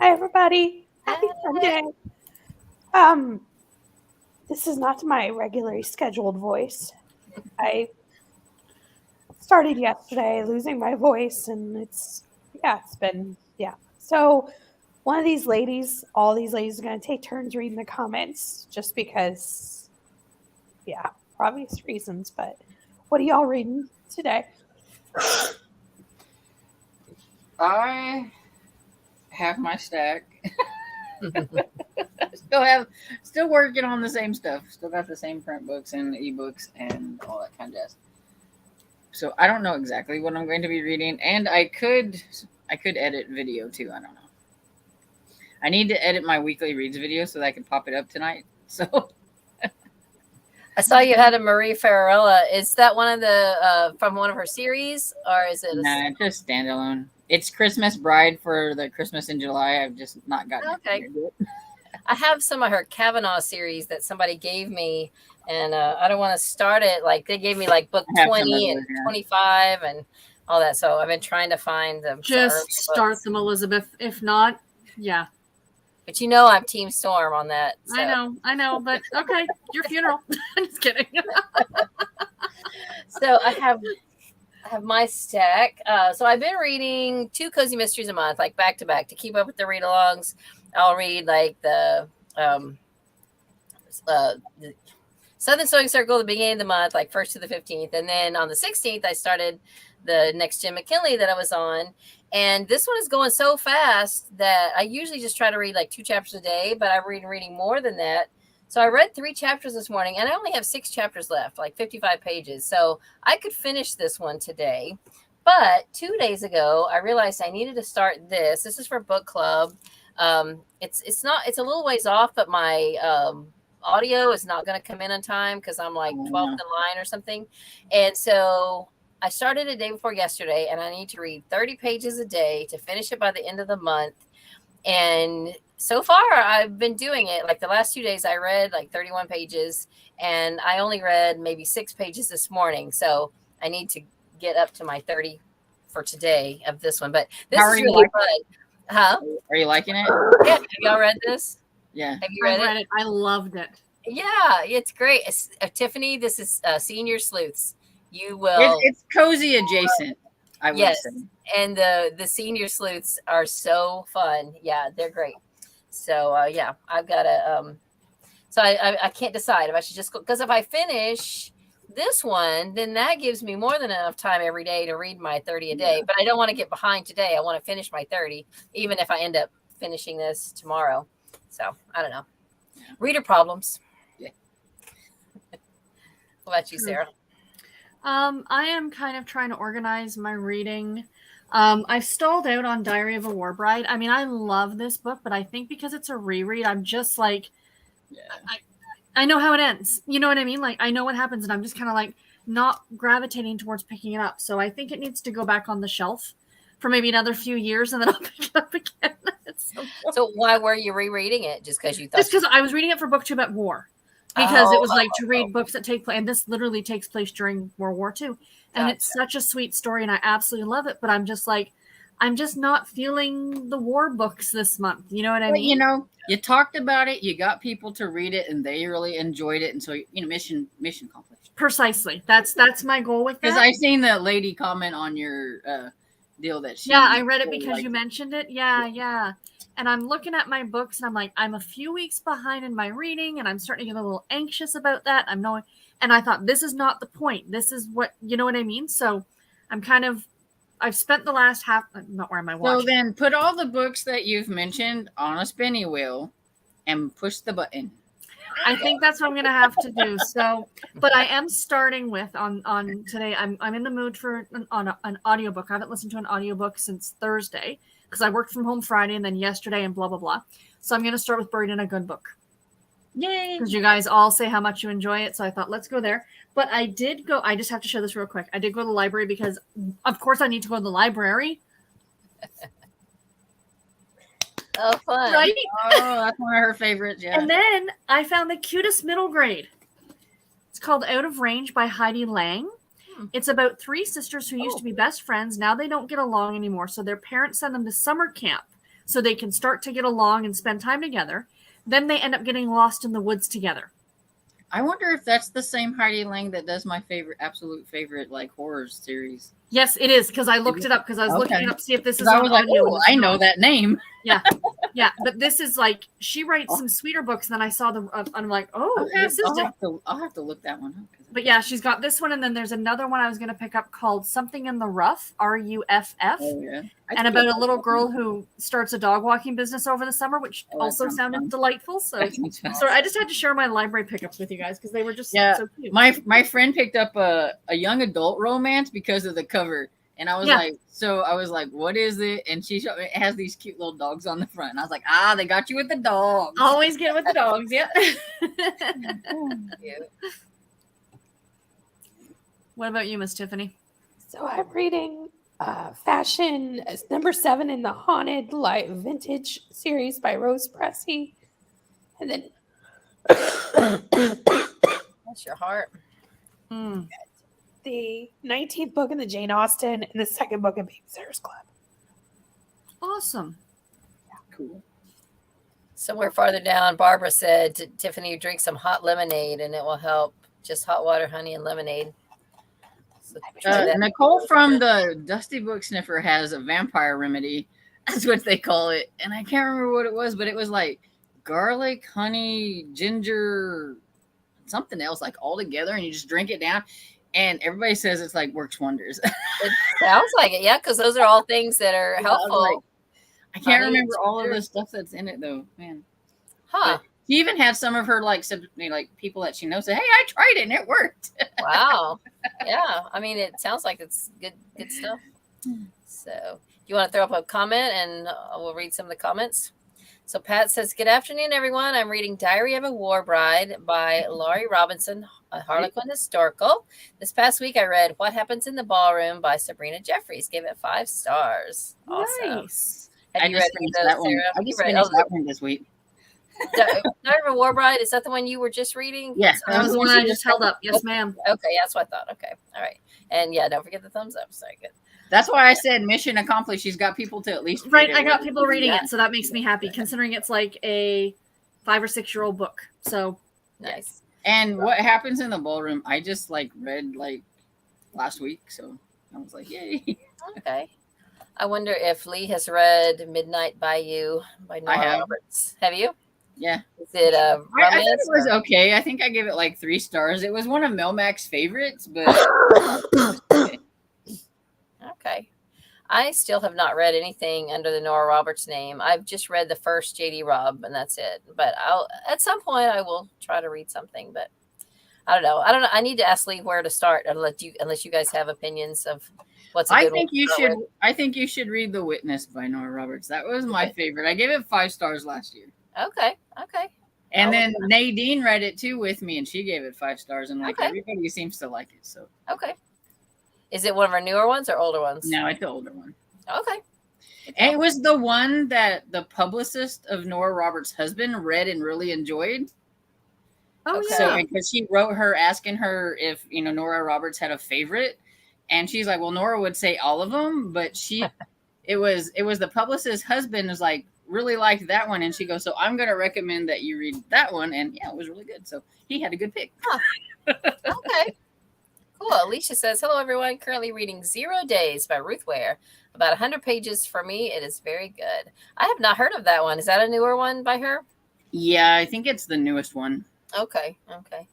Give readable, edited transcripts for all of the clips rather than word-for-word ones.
Hi, everybody. Happy Sunday. This is not my regularly scheduled voice. I started yesterday losing my voice, and it's been. So one of these ladies, all these ladies are going to take turns reading the comments just because, for obvious reasons. But what are y'all reading today? I have my stack. Still working on the same stuff. Still got the same print books and ebooks and all that kind of jazz. So I don't know exactly what I'm going to be reading, and I could edit video too. I don't know. I need to edit my weekly reads video so that I can pop it up tonight. So I saw you had a Marie Farrella. Is that one of the from one of her series, or is it? Nah, just standalone. It's Christmas Bride for the Christmas in July. I've just not gotten Okay. to it. I have some of her Kavanaugh series that somebody gave me, and I don't want to start it. Like they gave me like book 20 and 25 and all that. So I've been trying to find them. Just start them, Elizabeth. If not, yeah. But you know I'm Team Storm on that. So. I know, but okay, your funeral. I'm just kidding. So I have my stack. So I've been reading 2 cozy mysteries a month, like back to back, to keep up with the read-alongs. I'll read like the Southern Sewing Circle at the beginning of the month, like 1st to the 15th. And then on the 16th, I started the next Jim McKinley that I was on. And this one is going so fast that I usually just try to read like 2 chapters a day, but I'm reading more than that. So I read 3 chapters this morning, and I only have 6 chapters left, like 55 pages. So I could finish this one today. But 2 days ago, I realized I needed to start this. This is for book club. It's a little ways off, but my audio is not going to come in on time because I'm like 12th in line or something. And so I started a day before yesterday, and I need to read 30 pages a day to finish it by the end of the month. And so far, I've been doing it. Like the last 2 days, I read like 31 pages, and I only read maybe 6 pages this morning. So I need to get up to my 30 for today of this one. But this is really fun. Huh? Are you liking it? Yeah. Have y'all read this? Yeah. Have you read it? I loved it. Yeah, it's great. Tiffany, this is Senior Sleuths. You will. It's cozy adjacent. I would say. And the Senior Sleuths are so fun. Yeah, they're great. So I've got to. So I can't decide if I should just go, because if I finish this one, then that gives me more than enough time every day to read my 30 a day. Yeah. But I don't want to get behind today. I want to finish my 30, even if I end up finishing this tomorrow. So I don't know. Reader problems. Yeah. What about you, Sarah? I am kind of trying to organize my reading. I've stalled out on Diary of a War Bride. I mean, I love this book, but I think because it's a reread, I'm just like, I know how it ends. You know what I mean? Like, I know what happens, and I'm just kind of like not gravitating towards picking it up. So I think it needs to go back on the shelf for maybe another few years, and then I'll pick it up again. So why were you rereading it? Just because you thought? Just because I was reading it for BookTube at war. Because it was like to read books that take place, and this literally takes place during World War II. And it's such a sweet story, and I absolutely love it. But I'm just not feeling the war books this month. You know what I mean? You know, you talked about it, you got people to read it, and they really enjoyed it. And so, mission accomplished. Precisely. That's my goal with that. Because I've seen the lady comment on your deal that she. Yeah, I read it because you mentioned it. Yeah. And I'm looking at my books, and I'm like, I'm a few weeks behind in my reading, and I'm starting to get a little anxious about that. And I thought, this is not the point. This is what, you know what I mean? So I've spent the last half, not wearing my watch. So then put all the books that you've mentioned on a spinning wheel and push the button. I think that's what I'm going to have to do. So, but I am starting with on today. I'm in the mood for an audiobook. I haven't listened to an audiobook since Thursday, because I worked from home Friday and then yesterday and blah, blah, blah. So I'm going to start with Buried in a Good Book. Yay. Because you guys all say how much you enjoy it. So I thought, let's go there. But I just have to show this real quick. I did go to the library because, of course, I need to go to the library. Oh, fun. Right? Oh, that's one of her favorites, yeah. And then I found the cutest middle grade. It's called Out of Range by Heidi Lang. It's about 3 sisters who used to be best friends. Now they don't get along anymore, so their parents send them to summer camp so they can start to get along and spend time together. Then they end up getting lost in the woods together. I wonder if that's the same Heidi Lang that does my absolute favorite, like horror series. Yes, it is, because I looked it up because I was looking it up to see if this is I on was like, audio. oh, I know that name. Yeah, but this is like she writes some sweeter books. Then I saw I'm like, oh, this is. I'll have to look that one up. But yeah, she's got this one, and then there's another one I was going to pick up called Something in the Rough, RUFF, and about a little girl who starts a dog walking business over the summer, which also sounded delightful. So I just had to share my library pickups with you guys because they were just so cute. My friend picked up a young adult romance because of the cover. And I was like, what is it? And she showed me, it has these cute little dogs on the front. And I was like, they got you with the dogs. Always get with the dogs, yeah. What about you, Miss Tiffany? So I'm reading Fashion number 7 in the Haunted Light Vintage series by Rose Pressey. And then Bless your heart. The 19th book in the Jane Austen and the second book in Babysitter's Club. Awesome. Cool. Somewhere farther down, Barbara said, Tiffany, you drink some hot lemonade and it will help. Just hot water, honey, and lemonade. So Nicole from the Dusty Book Sniffer has a vampire remedy. That's what they call it. And I can't remember what it was, but it was like garlic, honey, ginger, something else, like all together. And you just drink it down. And everybody says it's like works wonders. It sounds like it, yeah, because those are all things that are helpful. I can't remember all of the stuff that's in it, though, man. Huh. But she even had some of her like people that she knows say, "Hey, I tried it and it worked." Wow. Yeah. I mean, it sounds like it's good stuff. So, you want to throw up a comment and we'll read some of the comments? So Pat says, good afternoon, everyone. I'm reading Diary of a War Bride by Laurie Robinson, a Harlequin historical. This past week, I read What Happens in the Ballroom by Sabrina Jeffries. Gave it 5 stars. Awesome. Nice. Have you read that one? I just finished that one this week. Diary of a War Bride, is that the one you were just reading? Yeah. That was the one I just held up. Yes, ma'am. Okay, that's what I thought. Okay. All right. And yeah, don't forget the thumbs up. Sorry, good. That's why I said mission accomplished. She's got people to at least read it. I got people reading it, so that makes me happy, considering it's like a 5 or 6 year old book. So nice. And What Happens in the Ballroom, I just read last week, so I was like, yay. Okay. I wonder if Lee has read Midnight Bayou by Nora Roberts. Have you? Yeah. Is it a romance? I think it was okay. I think I gave it 3 stars. It was one of Melmac's favorites, but okay. I still have not read anything under the Nora Roberts name. I've just read the first J.D. Robb, and that's it. But at some point I will try to read something. But I don't know. I need to ask Lee where to start. Unless you guys have opinions of what's a good one. I think you should read The Witness by Nora Roberts. That was my favorite. I gave it 5 stars last year. Okay. And then Nadine read it too with me, and she gave it 5 stars. And everybody seems to like it. So okay. Is it one of our newer ones or older ones? No, it's the older one. Okay. And it was the one that the publicist of Nora Roberts' husband read and really enjoyed. Oh, Okay. yeah. So because she wrote her asking her if Nora Roberts had a favorite, and she's like, well, Nora would say all of them, but it was the publicist's husband was like really liked that one, and she goes, so I'm gonna recommend that you read that one, and yeah, it was really good. So he had a good pick. Huh. Okay. Cool. Alicia says, hello, everyone. Currently reading 0 Days by Ruth Ware. About 100 pages for me. It is very good. I have not heard of that one. Is that a newer one by her? Yeah, I think it's the newest one. Okay. I'm trying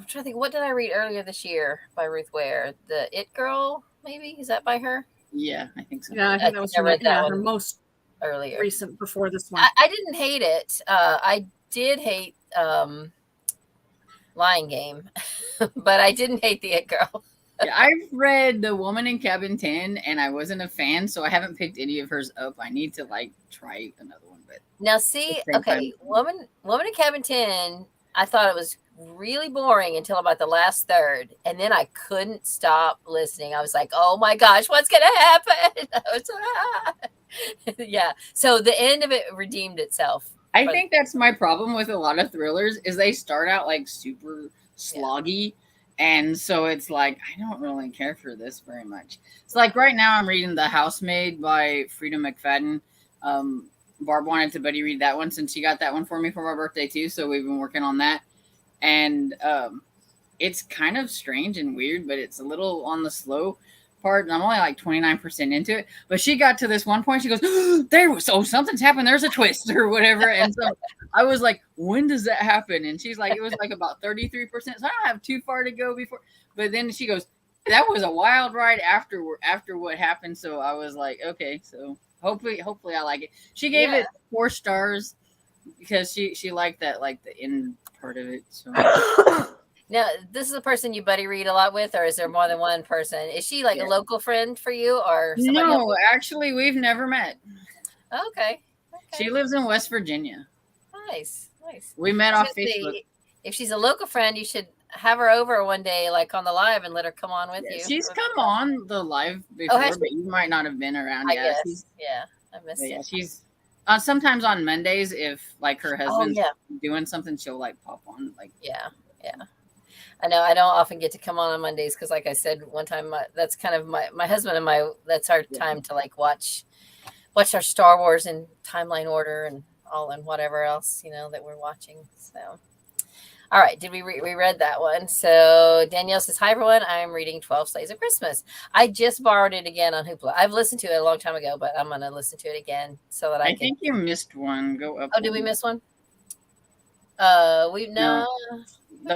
to think. What did I read earlier this year by Ruth Ware? The It Girl, maybe? Is that by her? Yeah, I think so. Yeah, I think that was her most earlier. recent before this one. I didn't hate it. I did hate Lying Game, but I didn't hate the It Girl. Yeah, I've read The Woman in Cabin 10, and I wasn't a fan, so I haven't picked any of hers up. I need to try another one. But now, see, okay, Woman in Cabin 10, I thought it was really boring until about the last third, and then I couldn't stop listening. I was like, oh my gosh, what's gonna happen? Yeah, so the end of it redeemed itself. I think that's my problem with a lot of thrillers is they start out super sloggy, and so it's I don't really care for this very much. It's right now I'm reading The Housemaid by Frida McFadden. Barb wanted to buddy read that one since she got that one for me for my birthday too. So we've been working on that. And it's kind of strange and weird, but it's a little on the slow part. And I'm only like 29% into it. But she got to this one point. She goes, something's happened. There's a twist or whatever. And so I was like, when does that happen? And she's like, it was like about 33%. So I don't have too far to go before. But then she goes, that was a wild ride after what happened. So I was like, okay, so hopefully I like it. She gave it 4 stars because she liked that, like the end part of it. So now, this is a person you buddy read a lot with, or is there more than one person? Is she like a local friend for you, or somebody no? else? Actually, we've never met. Okay. She lives in West Virginia. Nice. We met off Facebook. If she's a local friend, you should have her over one day, like on the live, and let her come on with you. She's come on the live before, but you might not have been around. I guess. I missed it. She's sometimes on Mondays if like her husband's doing something, she'll like pop on. Like I know I don't often get to come on Mondays because, like I said one time, that's kind of my husband and that's our time to like watch our Star Wars in timeline order and all and whatever else that we're watching. So. All right. Did we read that one? So Danielle says, hi, everyone. I'm reading 12 Slaves of Christmas. I just borrowed it again on Hoopla. I've listened to it a long time ago, but I'm going to listen to it again so that I think you missed one. Go up. Oh, did we miss one?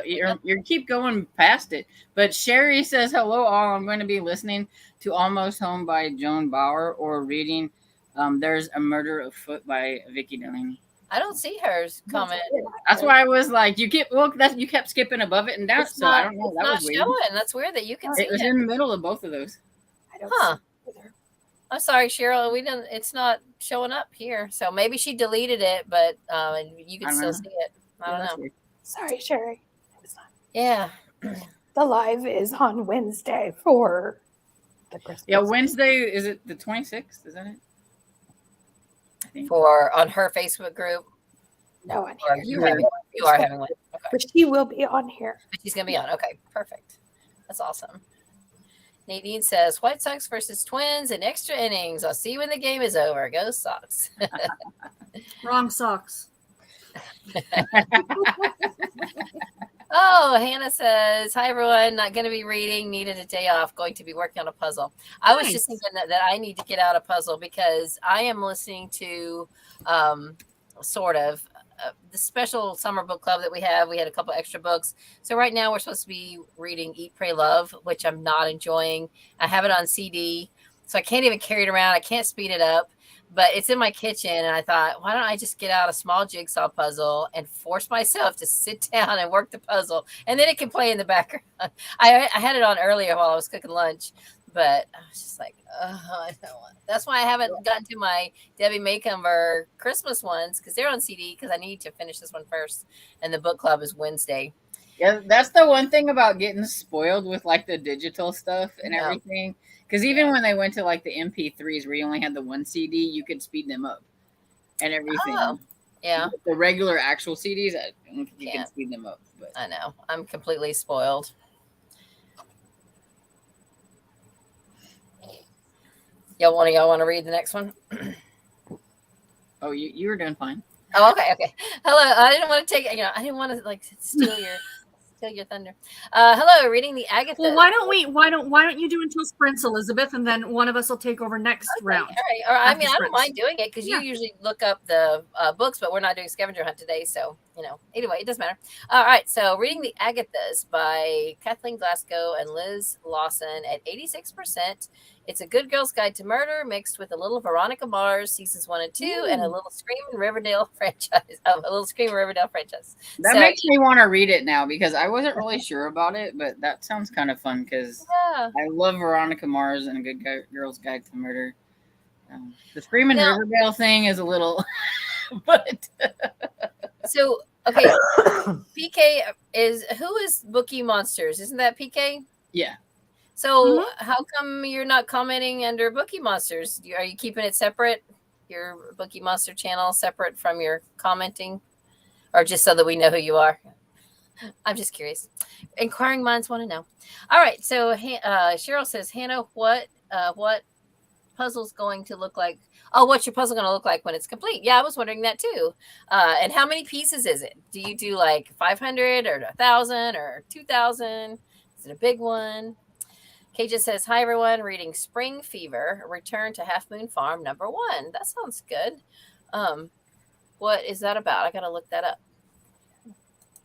You keep going past it. But Sherry says, hello, all. I'm going to be listening to Almost Home by Joan Bauer or reading There's a Murder Afoot by Vicki Delaney. I don't see her comment. That's why I was like, you kept skipping above it and down. So I don't know. That was weird. Showing. That's weird that you can see it. It was in the middle of both of those. I don't see it either. I'm sorry, Cheryl. It's not showing up here. So maybe she deleted it, but you can still see it. I don't know. Weird. Sorry, Sherry. Yeah. The live is on Wednesday for the Christmas. Yeah, Wednesday, is it the 26th? Is that it? On her Facebook group. No, on here. You are having one. Okay. But she will be on here. But she's going to be on. Okay, perfect. That's awesome. Nadine says, White Sox versus Twins in extra innings. I'll see you when the game is over. Go Sox. Wrong Sox. Oh, Hannah says, hi, everyone. Not going to be reading. Needed a day off. Going to be working on a puzzle. I was just thinking that I need to get out a puzzle because I am listening to the special summer book club that we have. We had a couple extra books. So right now we're supposed to be reading Eat, Pray, Love, which I'm not enjoying. I have it on CD, so I can't even carry it around. I can't speed it up. But it's in my kitchen, and I thought, why don't I just get out a small jigsaw puzzle and force myself to sit down and work the puzzle, and then it can play in the background. I had it on earlier while I was cooking lunch, but I was just like, I don't want. That's why I haven't gotten to my Debbie Maycomber Christmas ones because they're on CD because I need to finish this one first, and the book club is Wednesday. Yeah, that's the one thing about getting spoiled with like the digital stuff and everything. Because even when they went to like the MP3s where you only had the one CD, you could speed them up and everything. Oh, yeah. The regular actual CDs, I don't think you can speed them up. But I know. I'm completely spoiled. Y'all want to read the next one? Oh, you were doing fine. Oh, okay. Hello. I didn't want to take. I didn't want to like steal your thunder. Hello, reading the Agatha. Well, why don't you do until sprints, Elizabeth, and then one of us will take over next round. All right. I don't mind doing it because you usually look up the books, but we're not doing scavenger hunt today, so anyway, it doesn't matter. All right, so reading the Agathas by Kathleen Glasgow and Liz Lawson at 86%. It's a good girl's guide to murder mixed with a little Veronica Mars seasons 1 and 2 and a little Screaming Riverdale franchise. That makes me want to read it now because I wasn't really sure about it, but that sounds kind of fun because I love Veronica Mars and a good girl's guide to murder. The Screaming Riverdale thing is a little, but so okay. PK who is Bookie Monsters? Isn't that PK? Yeah. So how come you're not commenting under Bookie Monsters? Are you keeping it separate? Your Bookie Monster channel separate from your commenting? Or just so that we know who you are? I'm just curious. Inquiring minds want to know. All right. So Cheryl says, Hannah, what puzzle's going to look like? Oh, what's your puzzle going to look like when it's complete? Yeah, I was wondering that too. And how many pieces is it? Do you do like 500 or 1,000 or 2,000? Is it a big one? Kay just says, hi, everyone. Reading Spring Fever, Return to Half Moon Farm, #1. That sounds good. What is that about? I got to look that up.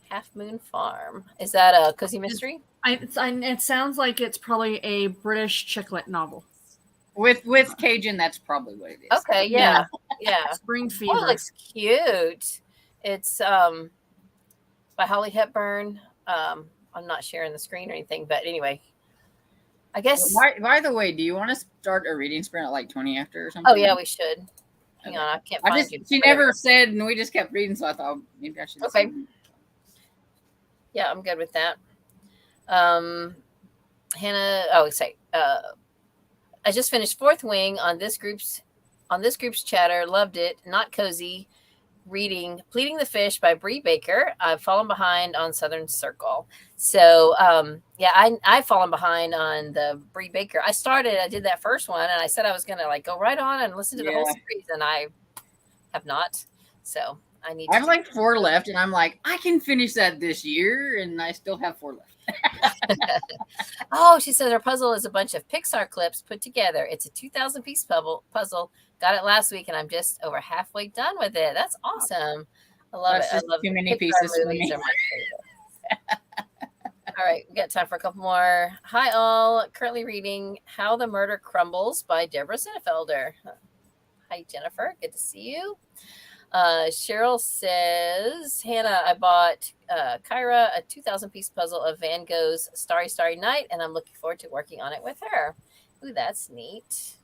Half Moon Farm. Is that a cozy mystery? It sounds like it's probably a British chick-lit novel. With Cajun, that's probably what it is. Okay, yeah. Spring Fever. Oh, it looks cute. It's by Holly Hepburn. I'm not sharing the screen or anything, but anyway, I guess. By the way, do you want to start a reading sprint at like 20 after or something? Oh yeah, we should. Hang on, I can't find you. She never said, and we just kept reading, so I thought maybe I should. Okay. Yeah, I'm good with that. Hannah. Oh, say. I just finished Fourth Wing on this group's chatter. Loved it. Not cozy. Reading Pleading the Fish by Bree Baker. I've fallen behind on Southern Circle. So I've fallen behind on the Bree Baker. I did that first one, and I said I was gonna like go right on and listen to the whole series, and I have not. So I need. I have like 4 left, and I'm like, I can finish that this year, and I still have 4 left. Oh, she says her puzzle is a bunch of Pixar clips put together. It's a 2,000 piece puzzle. Got it last week, and I'm just over halfway done with it. That's awesome. I love it. I love too many pieces for me. Are my favorite. All right, we got time for a couple more. Hi, all. Currently reading How the Murder Crumbles by Deborah Sinnefelder. Hi, Jennifer. Good to see you. Cheryl says, Hannah, I bought Kyra a 2,000 piece puzzle of Van Gogh's Starry, Starry Night, and I'm looking forward to working on it with her. Ooh, that's neat.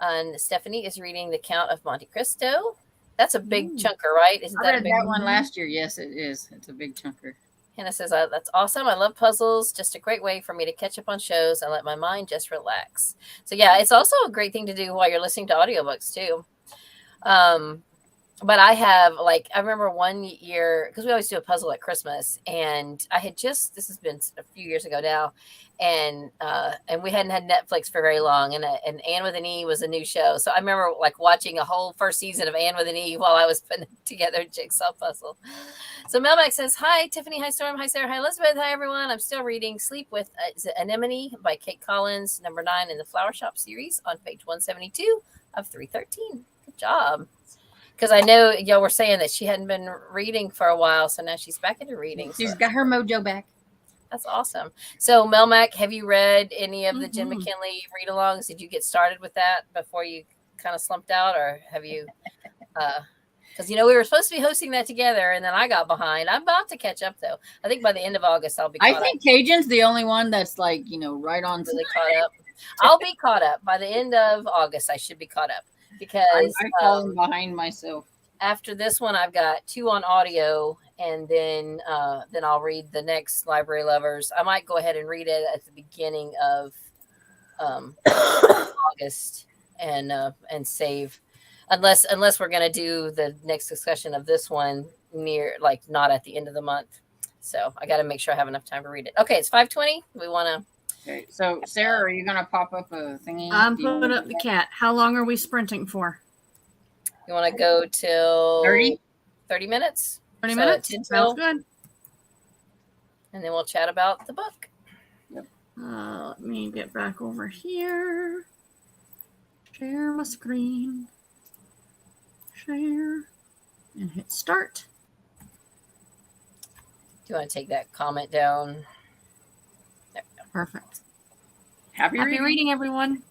And Stephanie is reading The Count of Monte Cristo. That's a big chunker, right? Isn't I read that one last year. Yes, it is. It's a big chunker. Hannah says, that's awesome. I love puzzles. Just a great way for me to catch up on shows and let my mind just relax. So yeah, it's also a great thing to do while you're listening to audiobooks too. But I have I remember one year, because we always do a puzzle at Christmas, and I had this has been a few years ago now, and we hadn't had Netflix for very long, and Anne with an E was a new show. So I remember watching a whole first season of Anne with an E while I was putting together a jigsaw puzzle. So Melmac says, hi, Tiffany, hi, Storm, hi, Sarah, hi, Elizabeth, hi, everyone. I'm still reading Sleep with Anemone by Kate Collins, #9 in the Flower Shop series on page 172 of 313. Good job. Because I know y'all were saying that she hadn't been reading for a while, so now she's back into reading. She's got her mojo back. That's awesome. So, Melmac, have you read any of the Jen McKinley read-alongs? Did you get started with that before you kind of slumped out, or have you? Because we were supposed to be hosting that together, and then I got behind. I'm about to catch up, though. I think by the end of August, I'll be caught up. I think Cajun's the only one that's right on. Really caught up. I'll be caught up by the end of August. I should be caught up. Because I'm falling behind myself. After this one, I've got 2 on audio, and then I'll read the next Library Lovers. I might go ahead and read it at the beginning of August and save, unless we're gonna do the next discussion of this one not at the end of the month. So I got to make sure I have enough time to read it. Okay, it's 5:20. We want to. Okay, so Sarah, are you gonna pop up a thingy? I'm putting up the cat. How long are we sprinting for? You want to go till 30 minutes? 30 minutes? Sounds good. And then we'll chat about the book. Yep. Let me get back over here. Share my screen. Share. And hit start. Do you want to take that comment down? There we go. Perfect. Happy reading, everyone.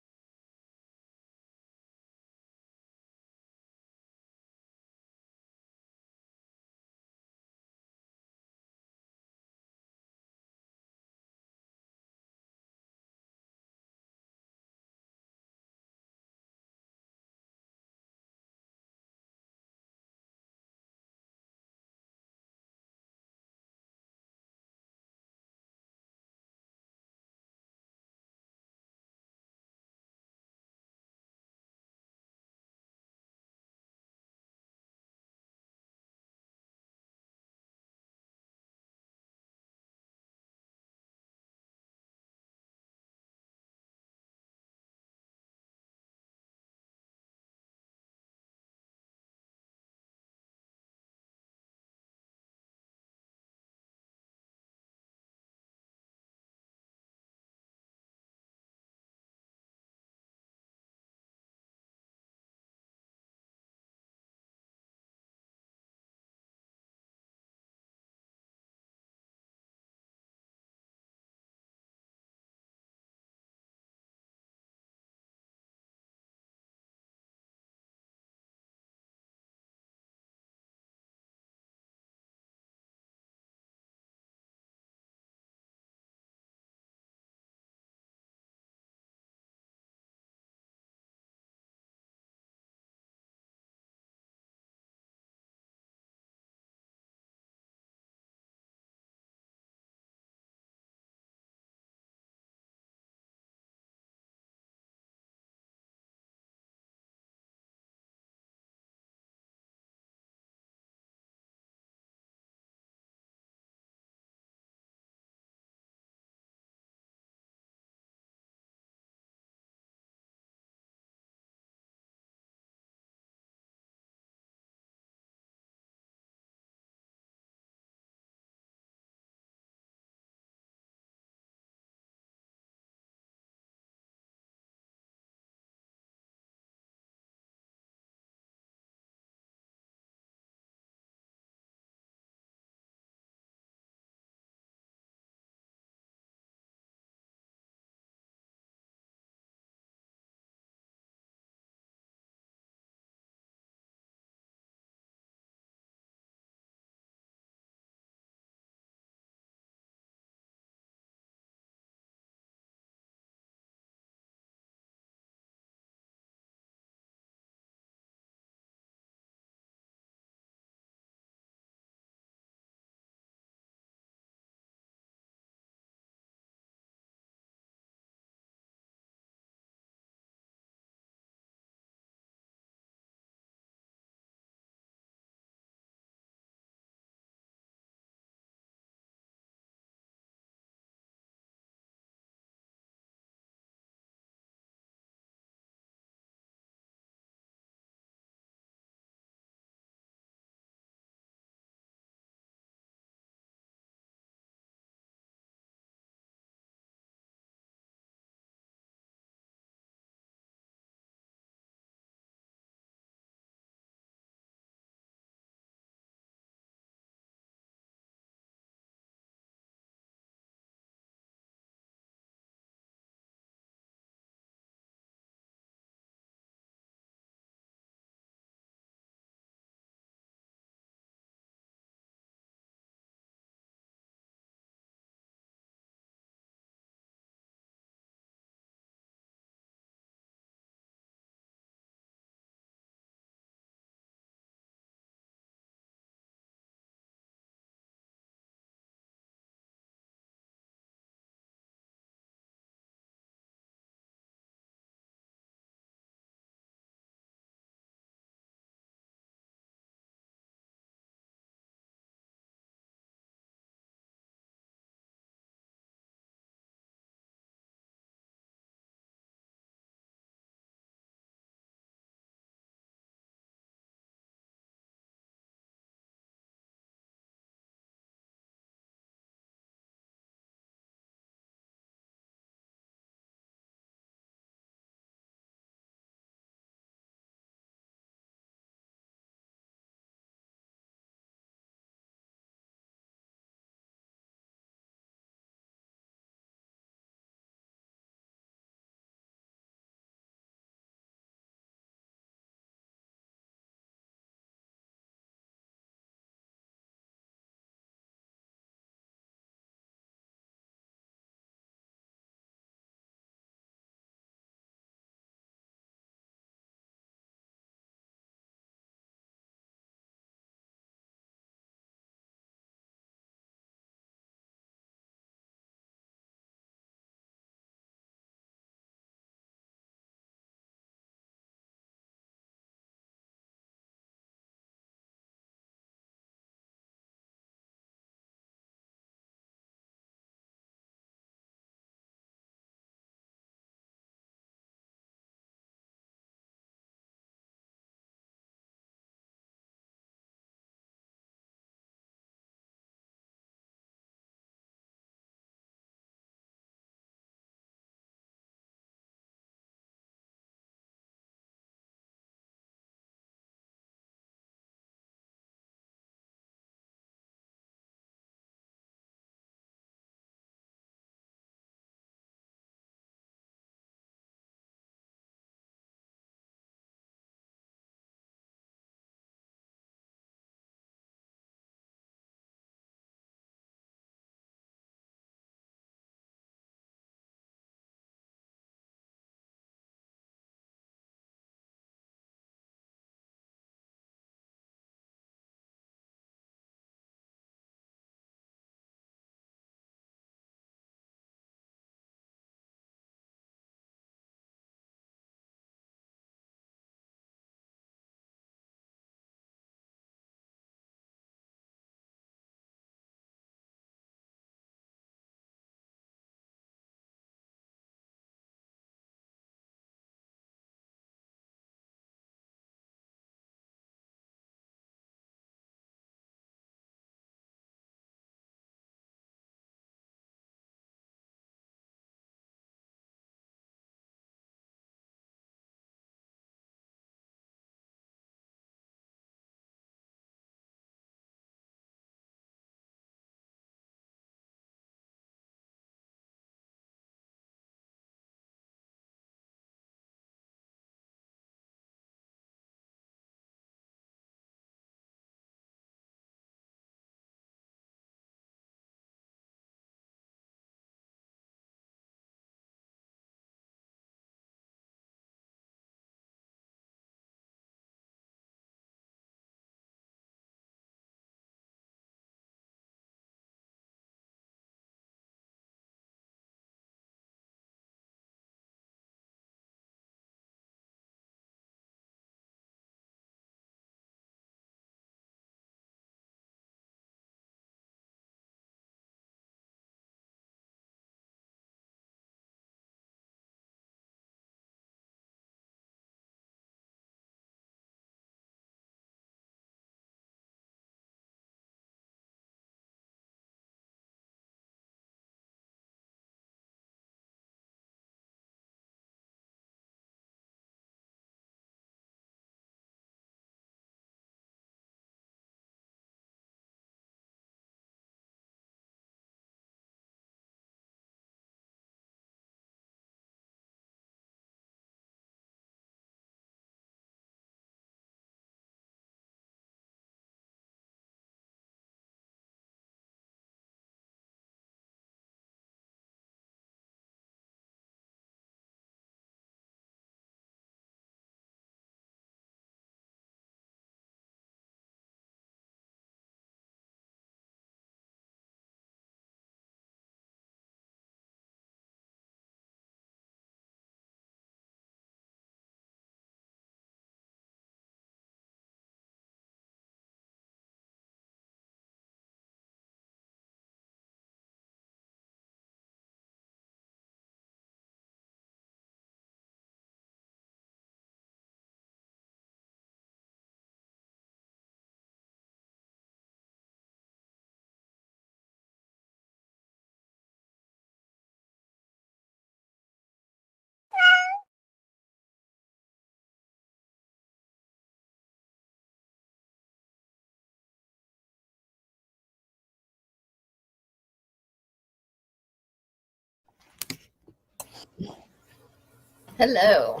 Hello.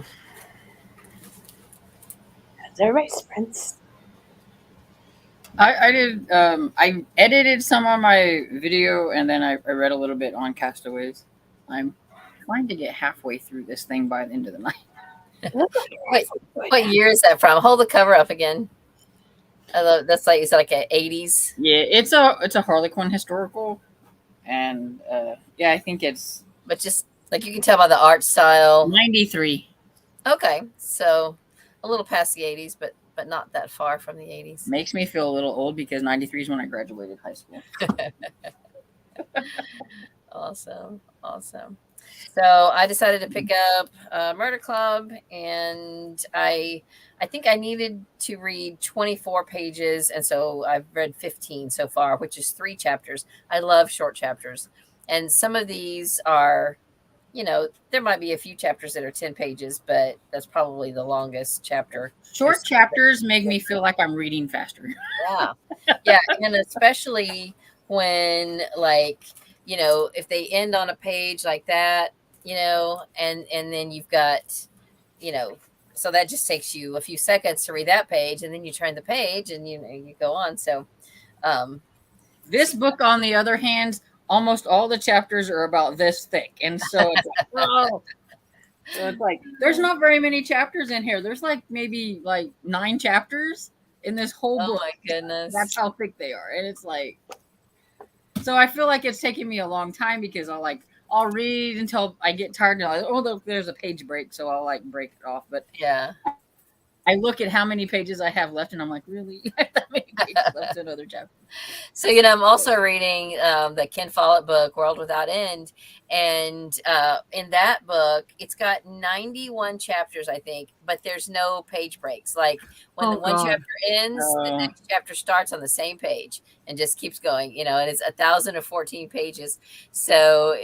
How's everybody's friends? I did. I edited some on my video, and then I read a little bit on Castaways. I'm trying to get halfway through this thing by the end of the night. It looks like you're Wait, actually good. what year is that from? Hold the cover up again. I love that's like, is that like a 80s? Yeah, it's a Harlequin historical, and yeah, I think it's But just like you can tell by the art style. 93. Okay, so a little past the 80s, but not that far from the 80s. Makes me feel a little old because 93 is when I graduated high school. Awesome. So I decided to pick up Murder Club, and I think I needed to read 24 pages, and so I've read 15 so far, which is 3 chapters. I love short chapters, and some of these are, there might be a few chapters that are 10 pages, but that's probably the longest chapter. Short chapters make me feel like I'm reading faster. Yeah, and especially when, like, if they end on a page like that, and then you've got, so that just takes you a few seconds to read that page, and then you turn the page and you go on. So This book, on the other hand, almost all the chapters are about this thick, and so it's like, oh. So it's like there's not very many chapters in here. There's like maybe like 9 chapters in this whole book. Oh my goodness. That's how thick they are. And it's like, so I feel like it's taking me a long time because I'll read until I get tired and look, there's a page break, so I'll break it off. But yeah, I look at how many pages I have left and I'm like, really? I have that many pages left in another chapter. So, I'm also reading the Ken Follett book, World Without End. And in that book, it's got 91 chapters, I think, but there's no page breaks. Like when the one chapter ends, the next chapter starts on the same page and just keeps going, and it's 1,014 pages. So,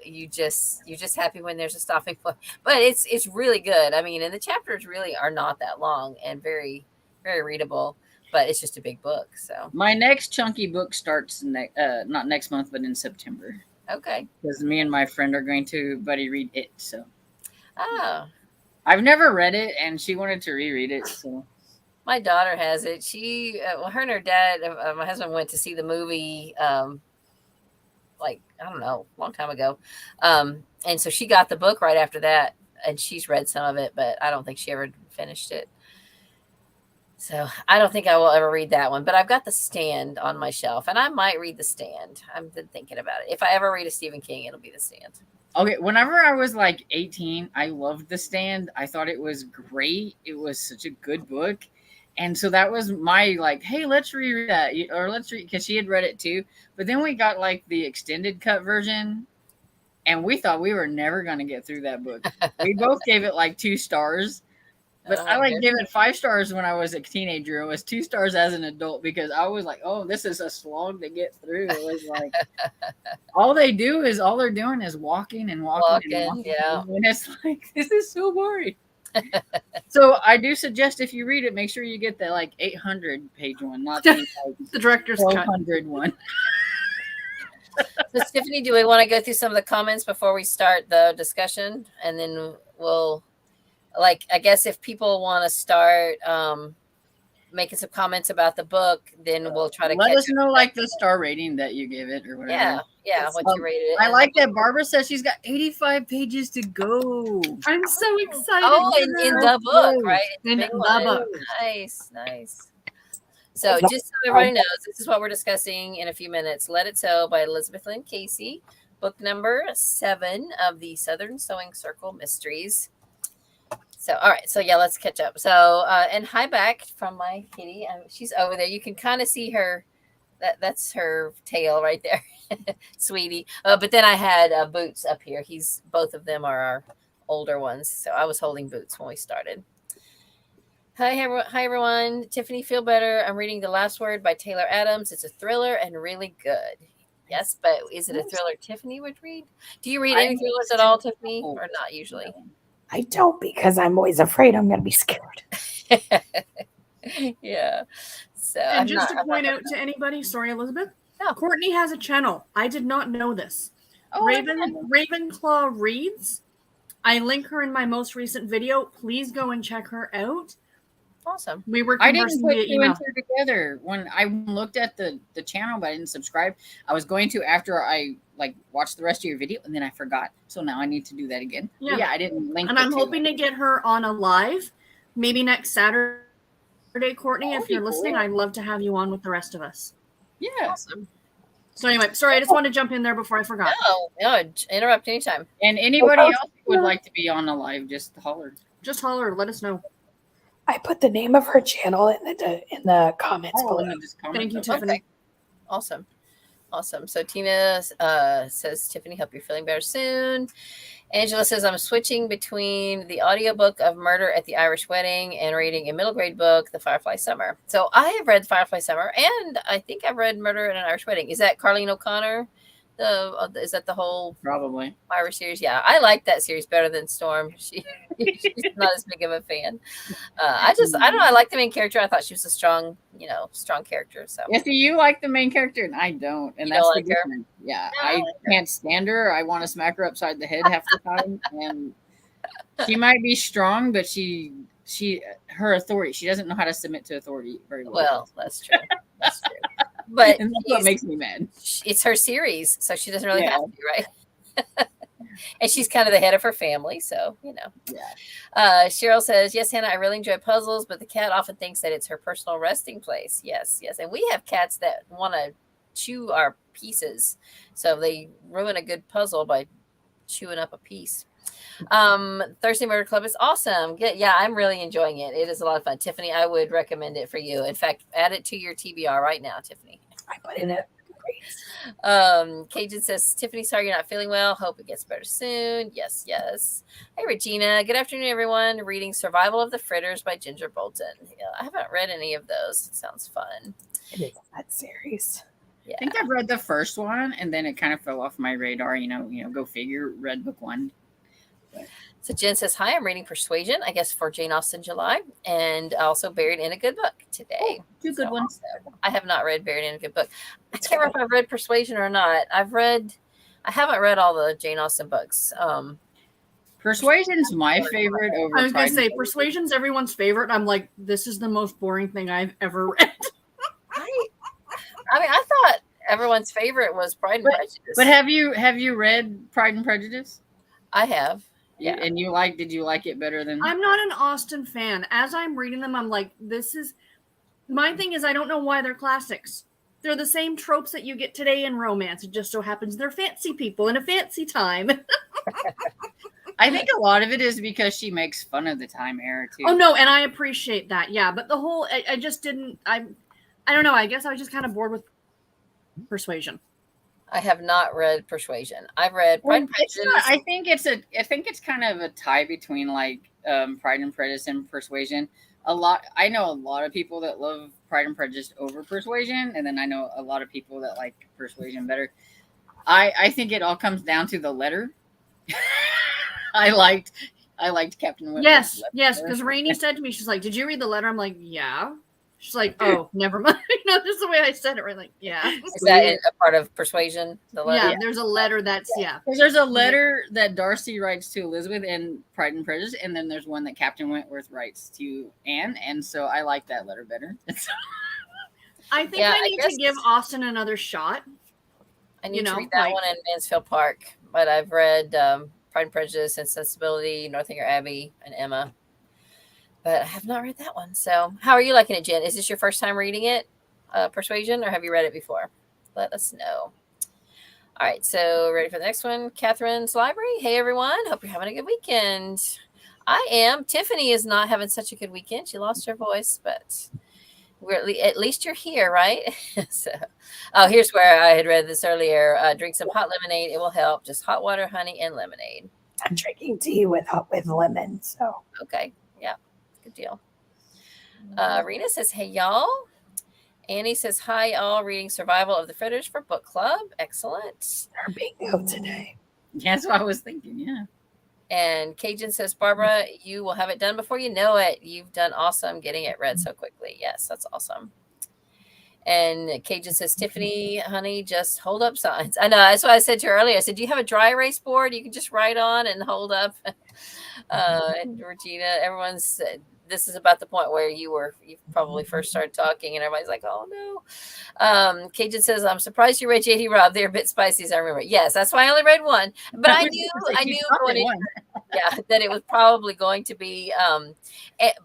you're just happy when there's a stopping point. But it's really good. I mean, and the chapters really are not that long and very, very readable. But it's just a big book. So my next chunky book starts not next month, but in September. Okay. Because me and my friend are going to buddy read it. So I've never read it, and she wanted to reread it. So my daughter has it. She, her and her dad, my husband went to see the movie, like, I don't know, a long time ago. And so she got the book right after that, and she's read some of it, but I don't think she ever finished it. So I don't think I will ever read that one, but I've got The Stand on my shelf, and I might read The Stand. I've been thinking about it. If I ever read a Stephen King, it'll be The Stand. Okay, whenever I was like 18, I loved The Stand. I thought it was great. It was such a good book. And so that was my hey, let's reread that, or let's read, because she had read it too. But then we got the extended cut version, and we thought we were never going to get through that book. We both gave it 2 stars. But I gave it 5 stars when I was a teenager. It was 2 stars as an adult because I was like, oh, this is a slog to get through. It was all they're doing is walking and walking. Yeah. And it's this is so boring. So I do suggest if you read it, make sure you get the 800 page one, not the director's 1200 one. So Tiffany, do we want to go through some of the comments before we start the discussion? And then we'll I guess if people want to start making some comments about the book, then we'll try to let us know the star rating that you give it or whatever. Yeah, what you rated it. I like that Barbara says she's got 85 pages to go. I'm so excited. Oh, in the book, right? In the book. Nice. So just so everybody knows, this is what we're discussing in a few minutes. Let It Sew by Elizabeth Lynn Casey, book number 7 of the Southern Sewing Circle Mysteries. So, all right. So, yeah, let's catch up. So, and hi back from my kitty. She's over there. You can kind of see her. That's her tail right there, sweetie. But then I had Boots up here. Both of them are our older ones. So I was holding Boots when we started. Hi, everyone. Tiffany, feel better. I'm reading The Last Word by Taylor Adams. It's a thriller and really good. Yes, but is it a thriller Tiffany would read? Do you read any thrillers at all, Tiffany, or not usually? I don't, because I'm always afraid I'm going to be scared. Yeah. So, and just to point out to anybody, sorry, Elizabeth, Courtney has a channel. I did not know this. Oh, Ravenclaw Reads. I link her in my most recent video. Please go and check her out. Awesome. We were I didn't conversing put via two email. and two together when I looked at the channel, but I didn't subscribe. I was going to after I watched the rest of your video, and then I forgot. So now I need to do that again. Yeah. But yeah, I didn't link. And I'm hoping to get her on a live, maybe next Saturday. Courtney, if you're listening, I'd love to have you on with the rest of us. Yeah. Awesome. So anyway, sorry, I just wanted to jump in there before I forgot. No, interrupt anytime. And anybody else who would like to be on the live, just holler. Just holler, let us know. I put the name of her channel in the comments below. Thank you, Tiffany. Okay. Awesome. So Tina says, Tiffany, hope you're feeling better soon. Angela says, I'm switching between the audiobook of Murder at the Irish Wedding and reading a middle grade book, The Firefly Summer. So I have read Firefly Summer, and I think I've read Murder at an Irish Wedding. Is that Carleen O'Connor? Is that the whole Probably Irish series? Yeah, I like that series better than Storm. She's not as big of a fan. I don't know. I like the main character. I thought she was a strong character. So yeah, see, you like the main character, and I don't, and You that's don't the like her? difference. Yeah, No, I I like her. can't stand her. I want to smack her upside the head half the time, and she might be strong, but her authority. She doesn't know how to submit to authority very well. Well, that's true. That's true. But And that's what makes me mad. it's her series, so she doesn't really Yeah. have to, right? And she's kind of the head of her family, so Yeah. Cheryl says, yes, Hannah, I really enjoy puzzles, but the cat often thinks that it's her personal resting place. Yes. And we have cats that want to chew our pieces, so they ruin a good puzzle by chewing up a piece. Thursday Murder Club is awesome. Yeah, I'm really enjoying it. It is a lot of fun. Tiffany, I would recommend it for you. In fact, add it to your TBR right now, Tiffany. I put in it. Cajun says, Tiffany, sorry you're not feeling well. Hope it gets better soon. Yes. Hey, Regina. Good afternoon, everyone. Reading Survival of the Fritters by Ginger Bolton. Yeah, I haven't read any of those. It sounds fun. It is that series. Yeah. I think I've read the first one, and then it kind of fell off my radar. Go figure. Read book one. So Jen says, hi, I'm reading Persuasion, I guess for Jane Austen July, and also Buried in a Good Book today. Two good ones. I have not read Buried in a Good Book. I can't remember if I've read Persuasion or not. I haven't read all the Jane Austen books. Persuasion's my favorite over I was Pride gonna say and Prejudice. Persuasion's everyone's favorite. And I'm like, this is the most boring thing I've ever read. I mean, I thought everyone's favorite was Pride and Prejudice. But have you read Pride and Prejudice? I have. Yeah. And did you like it better than? I'm not an Austen fan. As I'm reading them, I'm like, my thing is I don't know why they're classics. They're the same tropes that you get today in romance. It just so happens they're fancy people in a fancy time. I think a lot of it is because she makes fun of the time era too. Oh no, and I appreciate that. Yeah, but the whole I just didn't. I don't know. I guess I was just kind of bored with Persuasion. I have not read Persuasion. I've read Pride and Prejudice. I think it's kind of a tie between Pride and Prejudice and Persuasion. I know a lot of people that love Pride and Prejudice over Persuasion, and then I know a lot of people that like Persuasion better. I think it all comes down to the letter. I liked Captain Wentworth's letter. Yes, because Rainey said to me, she's like, "Did you read the letter?" I'm like, "Yeah." She's like, "Oh, never mind." Just the way I said it, right? Like, yeah. Is that a part of Persuasion? The letter? Yeah, there's a letter that's Because there's a letter that Darcy writes to Elizabeth in Pride and Prejudice, and then there's one that Captain Wentworth writes to Anne, and so I like that letter better. I think I need to give Austen another shot. I need to read that one in Mansfield Park, but I've read Pride and Prejudice and Sensibility, Northanger Abbey, and Emma. But I have not read that one. So how are you liking it, Jen? Is this your first time reading it, Persuasion, or have you read it before? Let us know. All right, so ready for the next one? Catherine's Library. Hey, everyone. Hope you're having a good weekend. I am. Tiffany is not having such a good weekend. She lost her voice, but at least you're here, right? So, here's where I had read this earlier. Drink some hot lemonade. It will help. Just hot water, honey, and lemonade. I'm drinking tea with lemon. So okay, yeah, good deal. Rena says, "Hey y'all." Annie says, "Hi y'all. Reading Survival of the Fritters for book club. Excellent." Our bingo today. That's what I was thinking. Yeah. And Cajun says, "Barbara, you will have it done before you know it. You've done awesome getting it read so quickly." Yes, that's awesome. And Cajun says, "Tiffany, honey, just hold up signs." I know. That's what I said to her earlier. I said, "Do you have a dry erase board you can just write on and hold up?" And Regina, everyone's said this is about the point where you probably first started talking, and everybody's like, "Oh no." Cajun says, "I'm surprised you read J.D. Robb. They're a bit spicy, as I remember." Yes, that's why I only read one, but I knew going in, yeah, that it was probably going to be.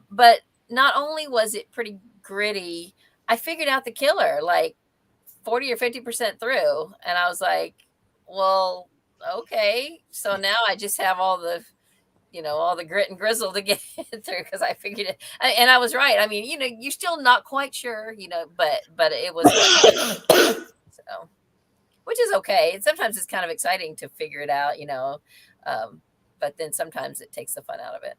But not only was it pretty gritty, I figured out the killer like 40 or 50% through, and I was like, well, okay, so now I just have all the grit and grizzle to get through, because I figured it, and I was right. I mean, you're still not quite sure, but it was so, which is okay. And sometimes it's kind of exciting to figure it out, but then sometimes it takes the fun out of it.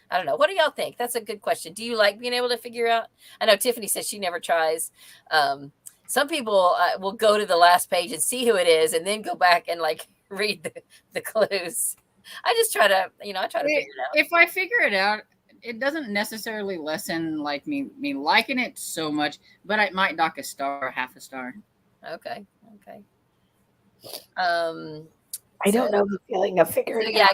I don't know. What do y'all think? That's a good question. Do you like being able to figure out? I know Tiffany says she never tries. Some people will go to the last page and see who it is, and then go back and like read the clues. I just try to, I try to figure it out. If I figure it out, it doesn't necessarily lessen like me liking it so much, but I might dock a star, half a star. Okay. I don't know the feeling of figuring it out.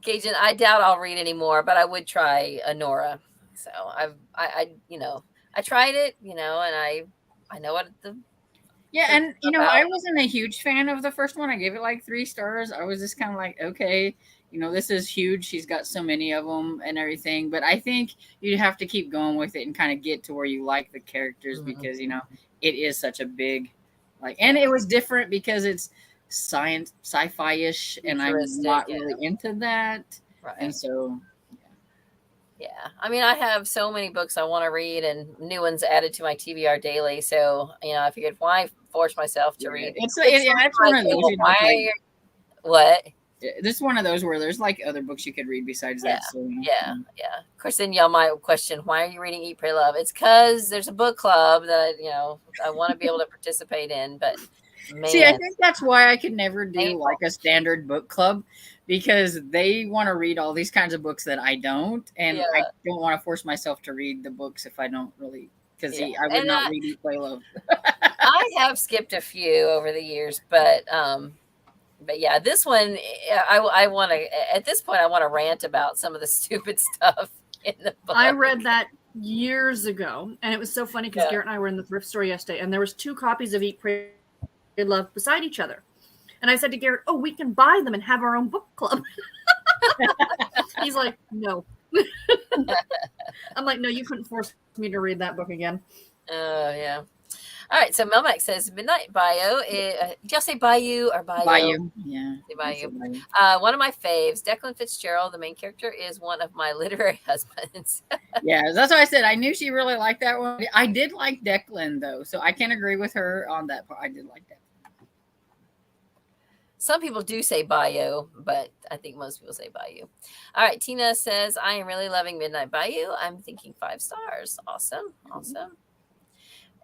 Cajun, I doubt I'll read anymore, but I would try Nora. So I tried it, and I know what the. Yeah, and I wasn't a huge fan of the first one. I gave it like 3 stars. I was just kind of like, okay, this is huge. She's got so many of them and everything. But I think you have to keep going with it and kind of get to where you like the characters, because it is such a big, and it was different because it's science, sci-fi-ish, and I'm not really into that. Right. And so. Yeah. I mean, I have so many books I want to read, and new ones added to my TBR daily. So, I figured, why force myself to read? It's one of those. What? This is one of those where there's like other books you could read besides that. So, yeah. Of course, then y'all might question, why are you reading Eat, Pray, Love? It's because there's a book club that, I want to be able to participate in. But man. See, I think that's why I could never do like a standard book club, because they want to read all these kinds of books that I don't, and I don't want to force myself to read the books if I don't really, because I would not read Eat, Play, Love. I have skipped a few over the years, but yeah, this one, I want to, at this point, I want to rant about some of the stupid stuff in the book. I read that years ago, and it was so funny because Garrett and I were in the thrift store yesterday, and there was 2 copies of Eat, Pray, Love beside each other. And I said to Garrett, "Oh, we can buy them and have our own book club." He's like, "No." I'm like, "No, you couldn't force me to read that book again." Oh, yeah. All right. So Melmac says, Midnight Bayou. Did y'all say Bayou or Bayou? Bayou. Yeah. Bayou. One of my faves, Declan Fitzgerald, the main character, is one of my literary husbands. Yeah, that's why I said I knew she really liked that one. I did like Declan, though, so I can agree with her on that part. I did like that. Some people do say Bayou, but I think most people say Bayou. All right. Tina says, I am really loving Midnight Bayou. I'm thinking 5 stars. Awesome.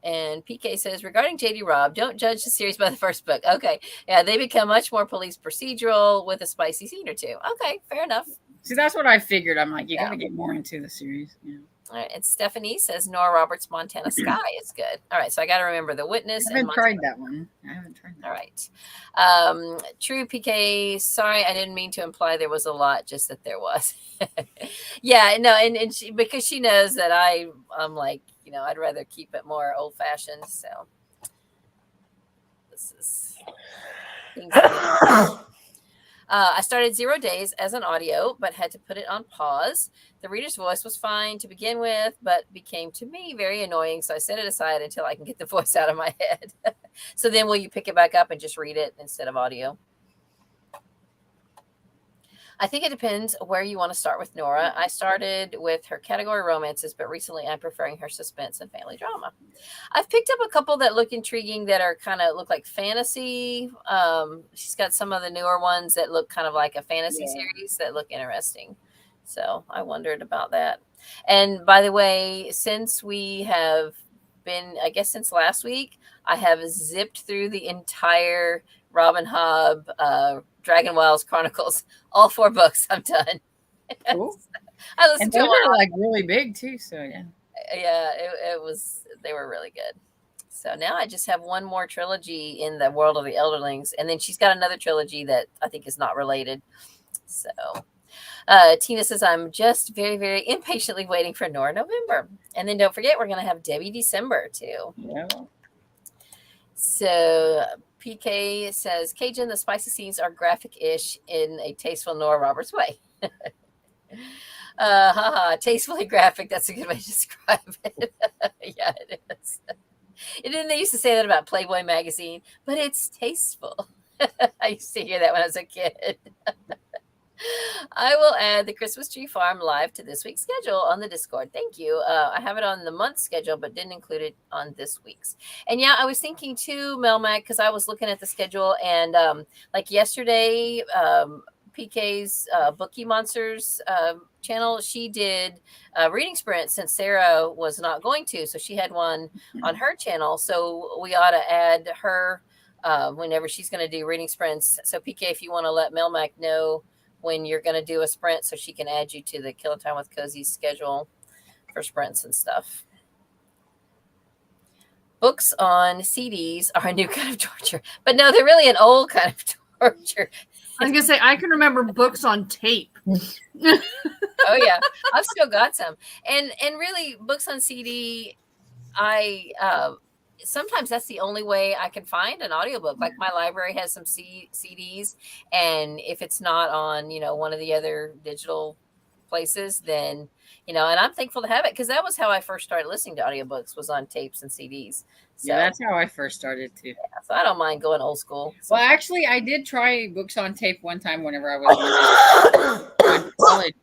And PK says, regarding J.D. Robb, don't judge the series by the first book. Okay. Yeah, they become much more police procedural with a spicy scene or 2. Okay, fair enough. See, that's what I figured. I'm like, you got to get more into the series. Yeah. All right. And Stephanie says, Nora Roberts' Montana Sky is good. All right. So I got to remember The Witness. I haven't tried that one. All right. True PK. Sorry, I didn't mean to imply there was a lot, just that there was. Yeah, no. And she, because she knows that I'm like, I'd rather keep it more old fashioned. So this is things. I started 0 Days as an audio, but had to put it on pause. The reader's voice was fine to begin with, but became to me very annoying. So I set it aside until I can get the voice out of my head. So then will you pick it back up and just read it instead of audio? I think it depends where you want to start with Nora. I started with her category romances, but recently I'm preferring her suspense and family drama. I've picked up a couple that look intriguing that are look like fantasy. She's got some of the newer ones that look kind of like a fantasy series that look interesting. So I wondered about that. And by the way, since we have been, I guess since last week, I have zipped through the entire Robin Hobb, Dragon Wilds Chronicles, all 4 books. I'm done. Cool. I listened to them. They were like really big too. So yeah. Yeah, it was. They were really good. So now I just have one more trilogy in the world of the Elderlings, and then she's got another trilogy that I think is not related. So Tina says, I'm just very, very impatiently waiting for Nora November. And then don't forget, we're going to have Debbie December too. Yeah. So PK says, Cajun, the spicy scenes are graphic-ish in a tasteful Nora Roberts way. Tastefully graphic. That's a good way to describe it. Yeah, it is. And then they used to say that about Playboy magazine, but it's tasteful. I used to hear that when I was a kid. I will add the Christmas Tree Farm live to this week's schedule on the Discord. Thank you. I have it on the month schedule, but didn't include it on this week's. And yeah, I was thinking too, Melmac, because I was looking at the schedule, and like yesterday, PK's Bookie Monsters channel, she did a reading sprint since Sarah was not going to, so she had one on her channel. So we ought to add her whenever she's going to do reading sprints. So PK, if you want to let Melmac know when you're going to do a sprint, so she can add you to the Killing Time with Cozies schedule for sprints and stuff. Books on CDs are a new kind of torture, but no, they're really an old kind of torture. I was gonna say I can remember books on tape. Oh yeah, I've still got some, and really books on CD. I sometimes that's the only way I can find an audiobook. Like my library has some CDs, and if it's not on, one of the other digital places, then, and I'm thankful to have it, because that was how I first started listening to audiobooks, was on tapes and CDs. So, Yeah, that's how I first started too. Yeah, so I don't mind going old school. Well, actually, I did try books on tape one time whenever I was in college.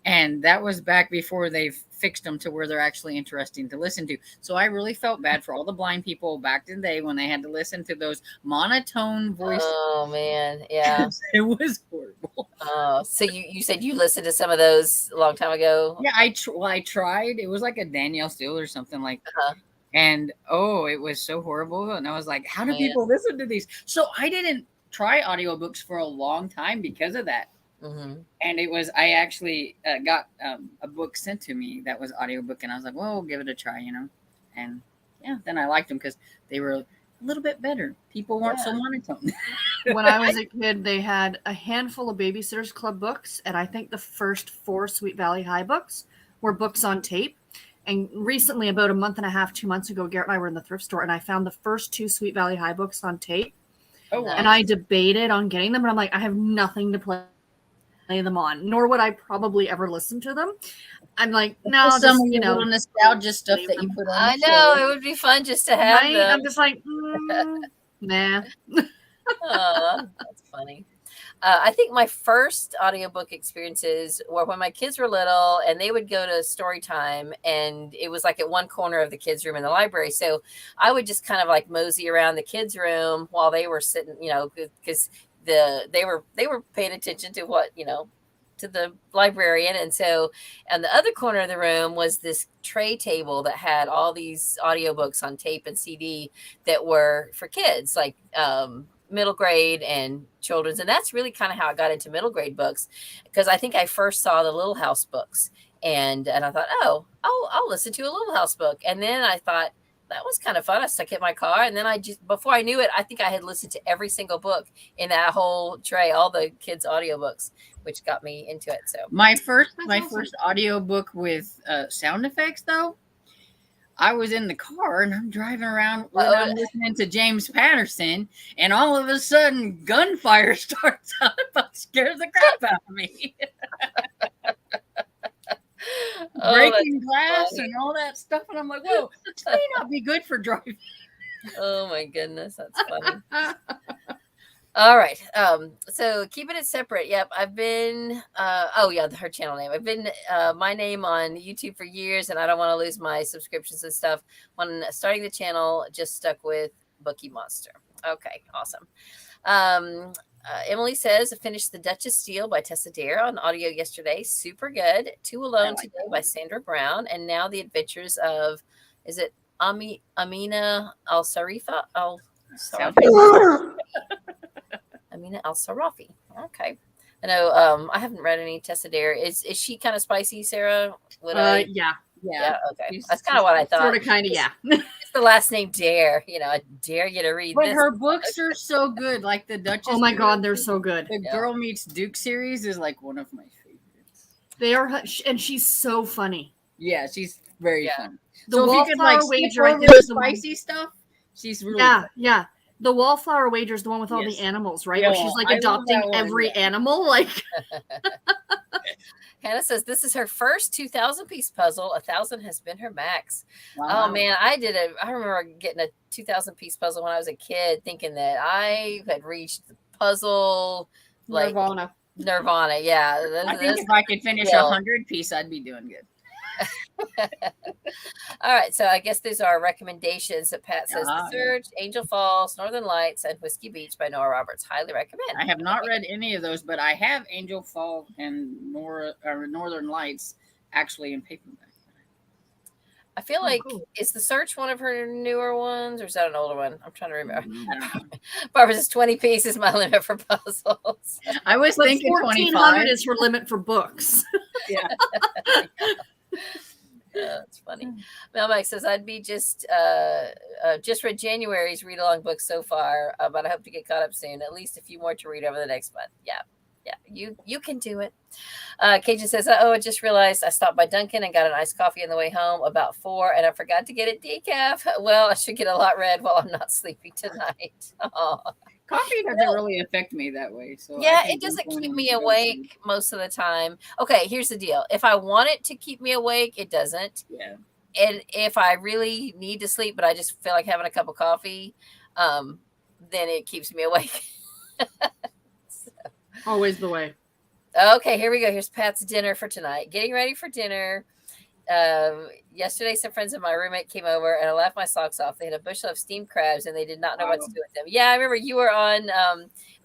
And that was back before they fixed them to where they're actually interesting to listen to. So I really felt bad for all the blind people back in the day when they had to listen to those monotone voices. Oh, man. Yeah. It was horrible. Oh, so you said you listened to some of those a long time ago? Yeah, I tried. It was like a Danielle Steele or something like that. And, it was so horrible. And I was like, how do people listen to these? So I didn't try audiobooks for a long time because of that. Mm-hmm. And I actually got a book sent to me that was audiobook, and I was like, well, we'll give it a try, and yeah, then I liked them because they were a little bit better. People weren't so monotone. When I was a kid, they had a handful of Babysitters Club books, and I think the first 4 Sweet Valley High books were books on tape. And recently, about a month and a half, 2 months ago, Garrett and I were in the thrift store, and I found the first 2 Sweet Valley High books on tape. Oh, wow. And I debated on getting them, but I'm like, I have nothing to play them on, nor would I probably ever listen to them. I'm like, no, some nostalgia stuff that you put on. I know, it would be fun just to have them. I'm just like, nah. Oh, that's funny. I think my first audiobook experiences were when my kids were little, and they would go to story time, and it was like at one corner of the kids' room in the library. So I would just kind of like mosey around the kids' room while they were sitting, because they were paying attention to what, to the librarian. And so on the other corner of the room was this tray table that had all these audiobooks on tape and CD that were for kids, like middle grade and children's. And that's really kind of how I got into middle grade books, because I think I first saw the Little House books, and I thought, I'll listen to a Little House book. And then I thought, that was kind of fun. I stuck it in my car, and then before I knew it, I think I had listened to every single book in that whole tray, all the kids' audiobooks, which got me into it. So my first audiobook with sound effects, though, I was in the car and I'm driving around when I'm listening to James Patterson, and all of a sudden gunfire starts up. It scares the crap out of me. Breaking glass funny. And all that stuff, and I'm like, whoa, this may not be good for driving. Oh my goodness, that's funny. All right, so keeping it separate. Yep, I've been her channel name, I've been my name on YouTube for years, and I don't want to lose my subscriptions and stuff. When starting the channel, just stuck with Bookie Monster. Okay, awesome. Emily says, I finished The Duchess Steele by Tessa Dare on audio yesterday. Super good. Two Alone Today by Sandra Brown. And now The Adventures of, is it Amina Al-Sarafi? Amina Al-Sarafi. Okay. I know I haven't read any Tessa Dare. Is she kind of spicy, Sarah? Yeah. Yeah. Okay. She's- That's kind of what I thought. Sort of, kind of, yeah. It's the last name Dare. I dare you to read But this. her books are so good. Like the Duchess. Oh my God, they're so good. The Yeah. Girl Meets Duke series is like one of my favorites. They are, and she's so funny. Yeah, she's very Yeah. fun. The So if you could Wallflower skip Wager, I over think, the is the one. spicy stuff, she's really Yeah, fun. yeah. The Wallflower Wager is the one with all Yes. the animals, right? Yeah, Where she's like I love adopting that one, every yeah. animal. Like, Hannah says this is her first 2,000 piece puzzle. 1,000 has been her max. Wow. Oh man, I remember getting a 2,000 piece puzzle when I was a kid, thinking that I had reached the puzzle like Nirvana. Yeah, I think if I could finish skill. 100 piece, I'd be doing good. All right, so I guess these are recommendations that Pat says: Ah, The Surge, Angel Falls, Northern Lights, and Whiskey Beach by Noah Roberts. Highly recommend. I have not read any of those, but I have Angel Fall and Northern Lights actually in paperback. I feel Oh, like cool. is The Search one of her newer ones, or is that an older one? I'm trying to remember. I don't know. Barbara says 20 pieces my limit for puzzles. I was But thinking 1,400 25. is her limit for books. Yeah. Yeah, that's funny. Mel Mike says I'd be just read January's read along book so far, but I hope to get caught up soon. At least a few more to read over the next month. Yeah, you can do it. Cajun says, I just realized I stopped by Dunkin' and got an iced coffee on the way home about 4, and I forgot to get it decaf. Well, I should get a lot read while I'm not sleepy tonight. Aw. Coffee doesn't really affect me that way. So Yeah, I think it doesn't this keep one me goes awake most of the time. Okay, here's the deal. If I want it to keep me awake, it doesn't. in. Yeah. And if I really need to sleep, but I just feel like having a cup of coffee, then it keeps me awake. Always the way. Okay, here we go. Here's Pat's dinner for tonight. Getting ready for dinner. Yesterday, some friends of my roommate came over and I laughed my socks off. They had a bushel of steamed crabs and they did not know what to do with them. Yeah, I remember you were on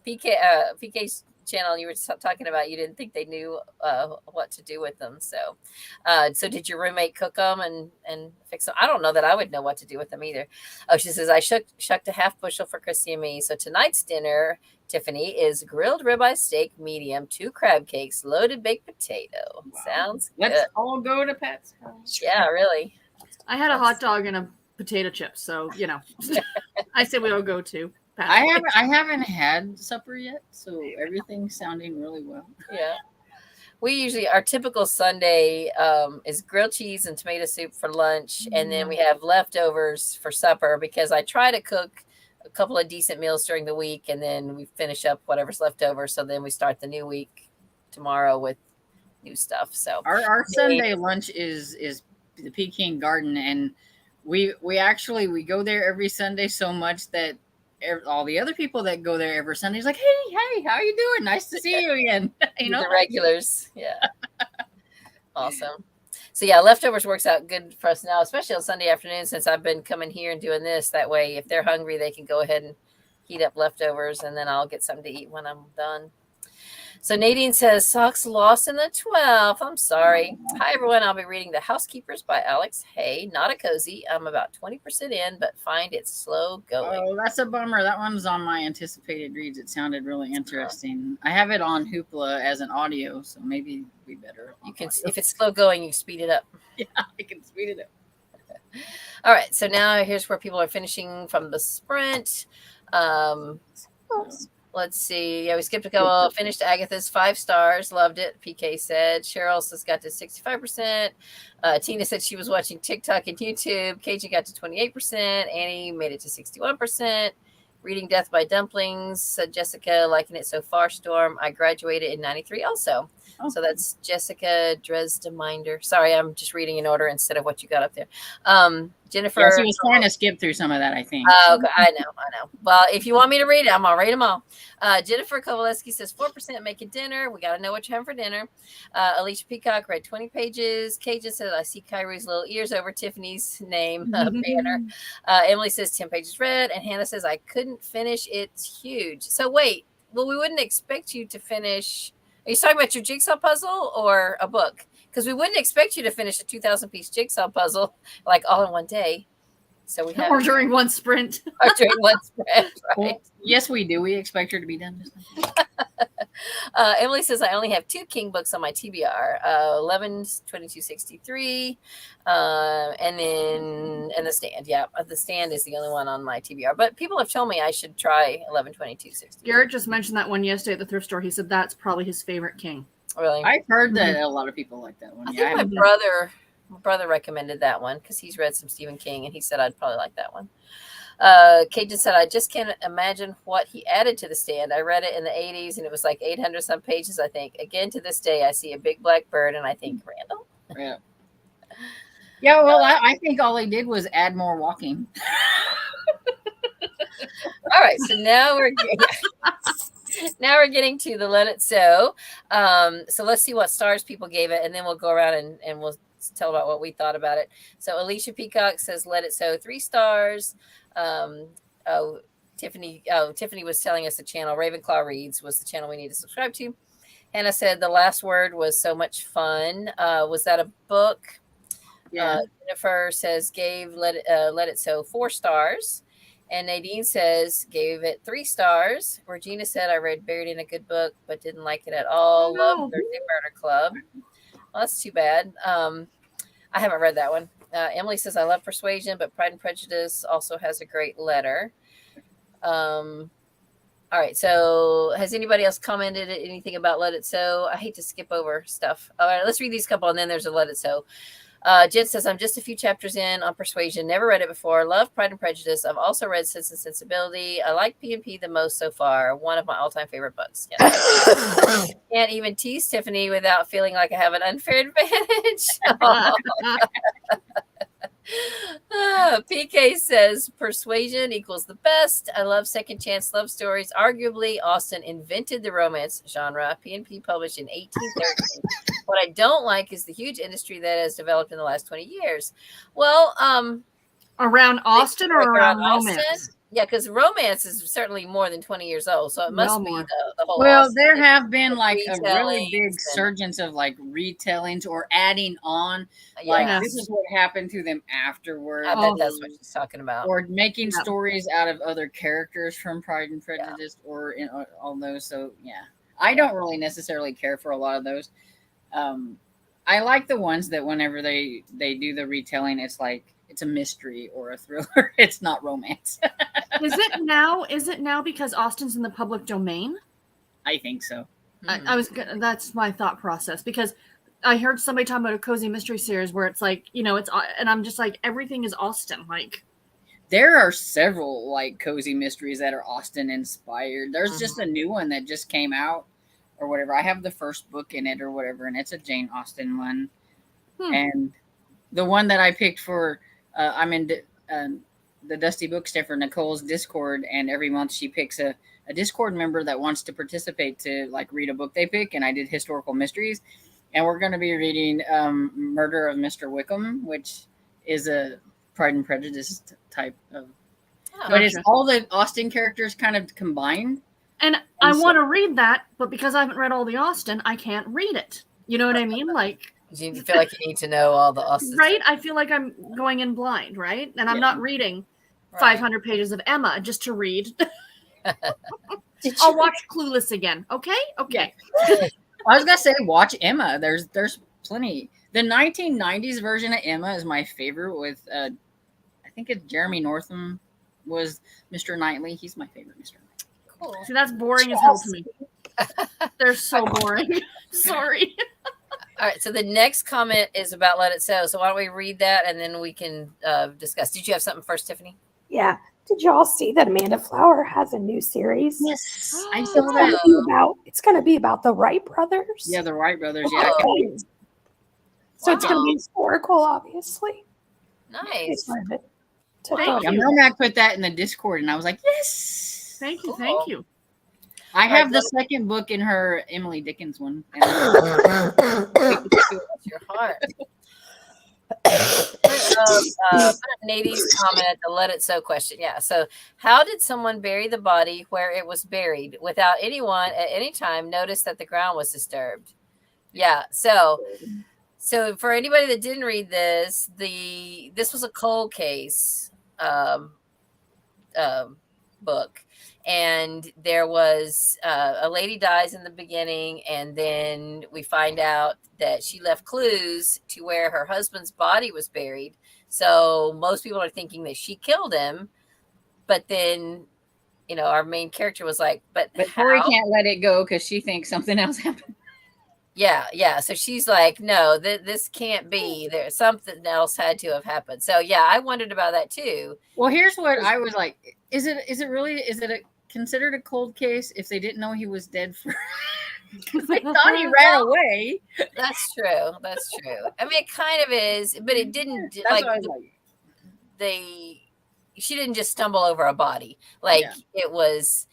PK's channel and you were talking about you didn't think they knew what to do with them. So did your roommate cook them and fix them? I don't know that I would know what to do with them either. Oh, she says I shucked a half bushel for Chrissy and me. So tonight's dinner, Tiffany, is grilled ribeye steak medium, 2 crab cakes, loaded baked potato. Wow. Sounds Let's good. all go to Pat's house. Yeah, really. I had a hot dog and a potato chip, so I said we all go to. Pat. I haven't had supper yet, so everything's sounding really well. Yeah. We usually, our typical Sunday is grilled cheese and tomato soup for lunch. And then we have leftovers for supper because I try to cook a couple of decent meals during the week. And then we finish up whatever's left over. So then we start the new week tomorrow with new stuff. So Our Sunday lunch is the Peking Garden, and we go there every Sunday so much that all the other people that go there every Sunday is like, hey, how you doing? Nice to see you again. the regulars. Yeah. Awesome. So yeah, leftovers works out good for us now, especially on Sunday afternoon, since I've been coming here and doing this. That way, if they're hungry, they can go ahead and heat up leftovers, and then I'll get something to eat when I'm done. So Nadine says, socks lost in the 12th. I'm sorry. Hi, everyone. I'll be reading The Housekeepers by Alex Hay. Not a cozy. I'm about 20% in, but find it slow going. Oh, that's a bummer. That one's on my anticipated reads. It sounded really interesting. I have it on Hoopla as an audio, so maybe we better. You can, if it's slow going, you speed it up. Yeah, I can speed it up. All right. So now here's where people are finishing from the sprint. Let's see. Yeah, we skipped a couple. Finished Agatha's 5 stars. Loved it. PK said. Cheryl says got to 65%. Tina said she was watching TikTok and YouTube. KJ got to 28%. Annie made it to 61%. Reading Death by Dumplings, said Jessica, liking it so far. Storm, I graduated in 93 also. Oh. So that's Jessica Dresdeminder. Sorry, I'm just reading in order instead of what you got up there. Jennifer. Yeah, she was trying to skip through some of that, I think. Okay, I know. Well, if you want me to read it, I'm going to read them all. Jennifer Kowaleski says 4% making dinner. We got to know what you're having for dinner. Alicia Peacock read 20 pages. Cajun said, I see Kyrie's little ears over Tiffany's name banner. Emily says 10 pages read. And Hannah says, I couldn't finish. It's huge. So wait, well, we wouldn't expect you to finish. Are you talking about your jigsaw puzzle or a book? Because we wouldn't expect you to finish a 2,000 piece jigsaw puzzle like all in one day. So we have or during one sprint. or during one sprint, right? Well, yes, we do. We expect her to be done. Emily says, I only have 2 King books on my TBR, 11, 2263, and The Stand. Yeah, The Stand is the only one on my TBR. But people have told me I should try 11, 2263. Garrett just mentioned that one yesterday at the thrift store. He said that's probably his favorite King. Really? I've heard that a lot of people like that one. I think my brother recommended that one because he's read some Stephen King, and he said I'd probably like that one. Cajun said, I just can't imagine what he added to The Stand. I read it in the 80s, and it was like 800 some pages, I think. Again, to this day, I see a big black bird, and I think Randall. Yeah. Yeah, well, I think all he did was add more walking. All right, so now we're getting to the Let It Sew. So let's see what stars people gave it, and then we'll go around and we'll tell about what we thought about it. So Alicia Peacock says Let It Sew 3 stars. Tiffany was telling us the channel Ravenclaw Reads was the channel we need to subscribe to. Hannah said The Last Word was so much fun. Was that a book? Yeah. Jennifer says gave Let It Sew 4 stars. And Nadine says gave it 3 stars. Regina said I read Buried in a Good Book, but didn't like it at all. Loved Thursday Murder Club. Well, that's too bad. I haven't read that one. Emily says I love Persuasion, but Pride and Prejudice also has a great letter. All right. So has anybody else commented anything about Let It Sew? I hate to skip over stuff. All right, let's read these couple, and then there's a Let It Sew. Jen says, I'm just a few chapters in on Persuasion. Never read it before. Love Pride and Prejudice. I've also read Sense and Sensibility. I like P&P the most so far. One of my all-time favorite books. Yes. Can't even tease Tiffany without feeling like I have an unfair advantage. PK says Persuasion equals the best. I love second chance love stories. Arguably, Austen invented the romance genre. P&P published in 1813. What I don't like is the huge industry that has developed in the last 20 years. Well, around Austen or around romance? Austen? Yeah, because romance is certainly more than 20 years old, so it must be the whole. Well, Austen there have been like a really big retellings surgence of like retellings or adding on. Yeah. Like this is what happened to them afterwards. I bet that's what she's talking about. Or making stories out of other characters from Pride and Prejudice or in all those. So yeah, I don't really necessarily care for a lot of those. I like the ones that whenever they do the retelling, it's like it's a mystery or a thriller. It's not romance. Is it now because Austen's in the public domain? I think so. Mm-hmm. That's my thought process, because I heard somebody talking about a cozy mystery series where it's like, it's, and I'm just like, everything is Austen. Like, there are several like cozy mysteries that are Austen inspired. There's just a new one that just came out or whatever. I have the first book in it or whatever, and it's a Jane Austen one. And the one that I picked for, I'm in the Dusty Bookstuffer Nicole's Discord, and every month she picks a Discord member that wants to participate to like read a book they pick, and I did historical mysteries, and we're going to be reading Murder of Mr. Wickham, which is a Pride and Prejudice type of, but it's all the Austen characters kind of combined. And I want to read that, but because I haven't read all the Austen, I can't read it. You know what I mean? Like, you feel like you need to know all the Austen, right? I feel like I'm going in blind, right? And I'm not reading 500 pages of Emma just to read. I'll watch Clueless again. Okay. I was gonna say watch Emma. There's plenty. The 1990s version of Emma is my favorite. With I think it's Jeremy Northam was Mr. Knightley. He's my favorite Mr. Knightley. Cool. See, that's boring as hell to me. They're so boring. Sorry. All right, so the next comment is about Let It Sew. So why don't we read that and then we can discuss. Did you have something first, Tiffany? Yeah. Did y'all see that Amanda Flower has a new series? Yes, I It's saw going that. to be about the Wright brothers. Yeah, the Wright brothers. Yeah. So it's going to be historical, obviously. Nice. Melmac put that in the Discord, and I was like, yes. Thank you. Thank you. I have the second book in her Emily Dickens one. Your heart. Nadine's comment, the Let It Sew question. Yeah. So how did someone bury the body where it was buried without anyone at any time notice that the ground was disturbed? Yeah. So for anybody that didn't read this, this was a cold case book. and there was a lady dies in the beginning, and then we find out that she left clues to where her husband's body was buried. So most people are thinking that she killed him, but then, our main character was like, but Tori how? can't let it go because she thinks something else happened. Yeah. So she's like, no, this can't be. There's something else had to have happened. So yeah, I wondered about that too. Well, here's what I was like: is it considered a cold case if they didn't know he was dead for? Because they thought he ran away. That's true. I mean, it kind of is, but it didn't. That's what I was like. She didn't just stumble over a body. It was.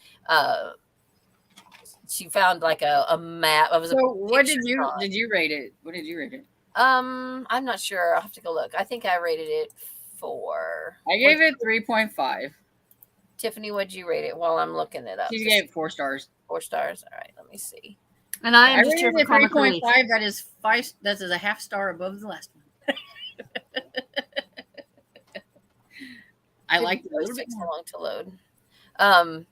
She found like a map. So what did you rate it? What did you rate it? I'm not sure. I'll have to go look. I think I rated it 4. I gave it 3.5. Tiffany, what'd you rate it? While I'm looking it up. She gave 4 stars. 4 stars. All right, let me see. And I rated it 3.5. That is 5. That is a half star above the last one. I like it a little bit more. Long to load.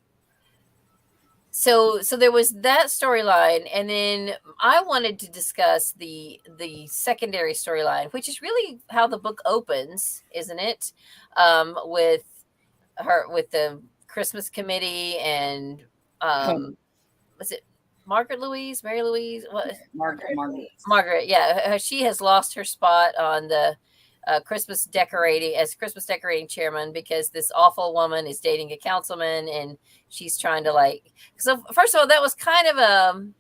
So there was that storyline, and then I wanted to discuss the secondary storyline, which is really how the book opens, isn't it? With the Christmas committee and was it Mary Louise? What? Margaret. Yeah, she has lost her spot on the Christmas decorating chairman because this awful woman is dating a councilman, and she's trying to so first of all, that was kind of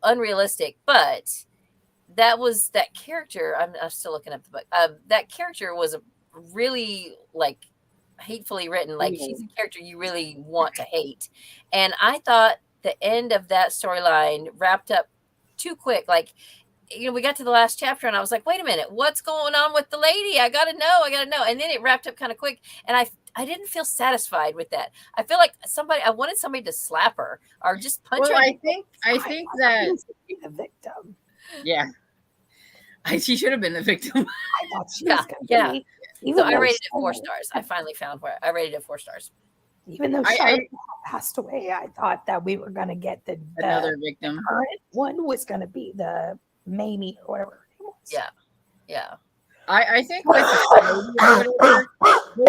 unrealistic, but that character, I'm still looking up the book, that character was really hatefully written. She's a character you really want to hate, and I thought the end of that storyline wrapped up too quick. We got to the last chapter and I was like, wait a minute, what's going on with the lady? I gotta know. And then it wrapped up kind of quick. And I didn't feel satisfied with that. I feel like I wanted somebody to slap her or just punch her. I think that the victim. Yeah. She should have been the victim. I thought she was going to be. So I rated it 4 stars. I finally found where I rated it 4 stars. Even though Charlotte passed away, I thought that we were going to get another victim. Current one was going to be the Mamie or whatever her name was. Yeah. I think we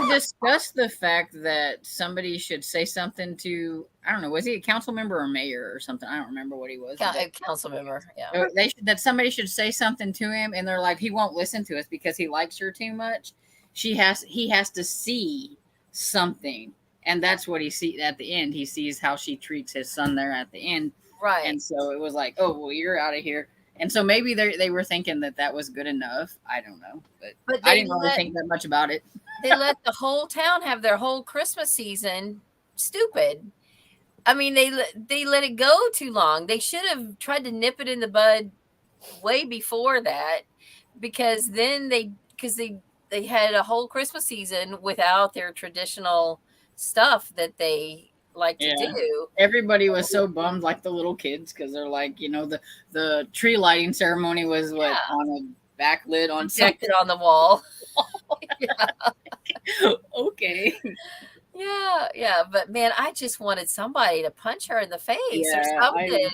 discussed the fact that somebody should say something to, I don't know, was he a council member or mayor or something? I don't remember what he was. A council member, yeah. That somebody should say something to him, and they're like, he won't listen to us because he likes her too much. He has to see something, and that's what he sees at the end. He sees how she treats his son there at the end. Right. And so it was like, oh, well, you're out of here. And so maybe they were thinking that was good enough. I don't know. But I didn't really think that much about it. They let the whole town have their whole Christmas season. Stupid. I mean, they let it go too long. They should have tried to nip it in the bud way before that, because then they had a whole Christmas season without their traditional stuff that they like to do. Everybody was so bummed, like the little kids, because they're like, the tree lighting ceremony was on a backlit on something on the wall. Okay. Yeah, but man, I just wanted somebody to punch her in the face or something.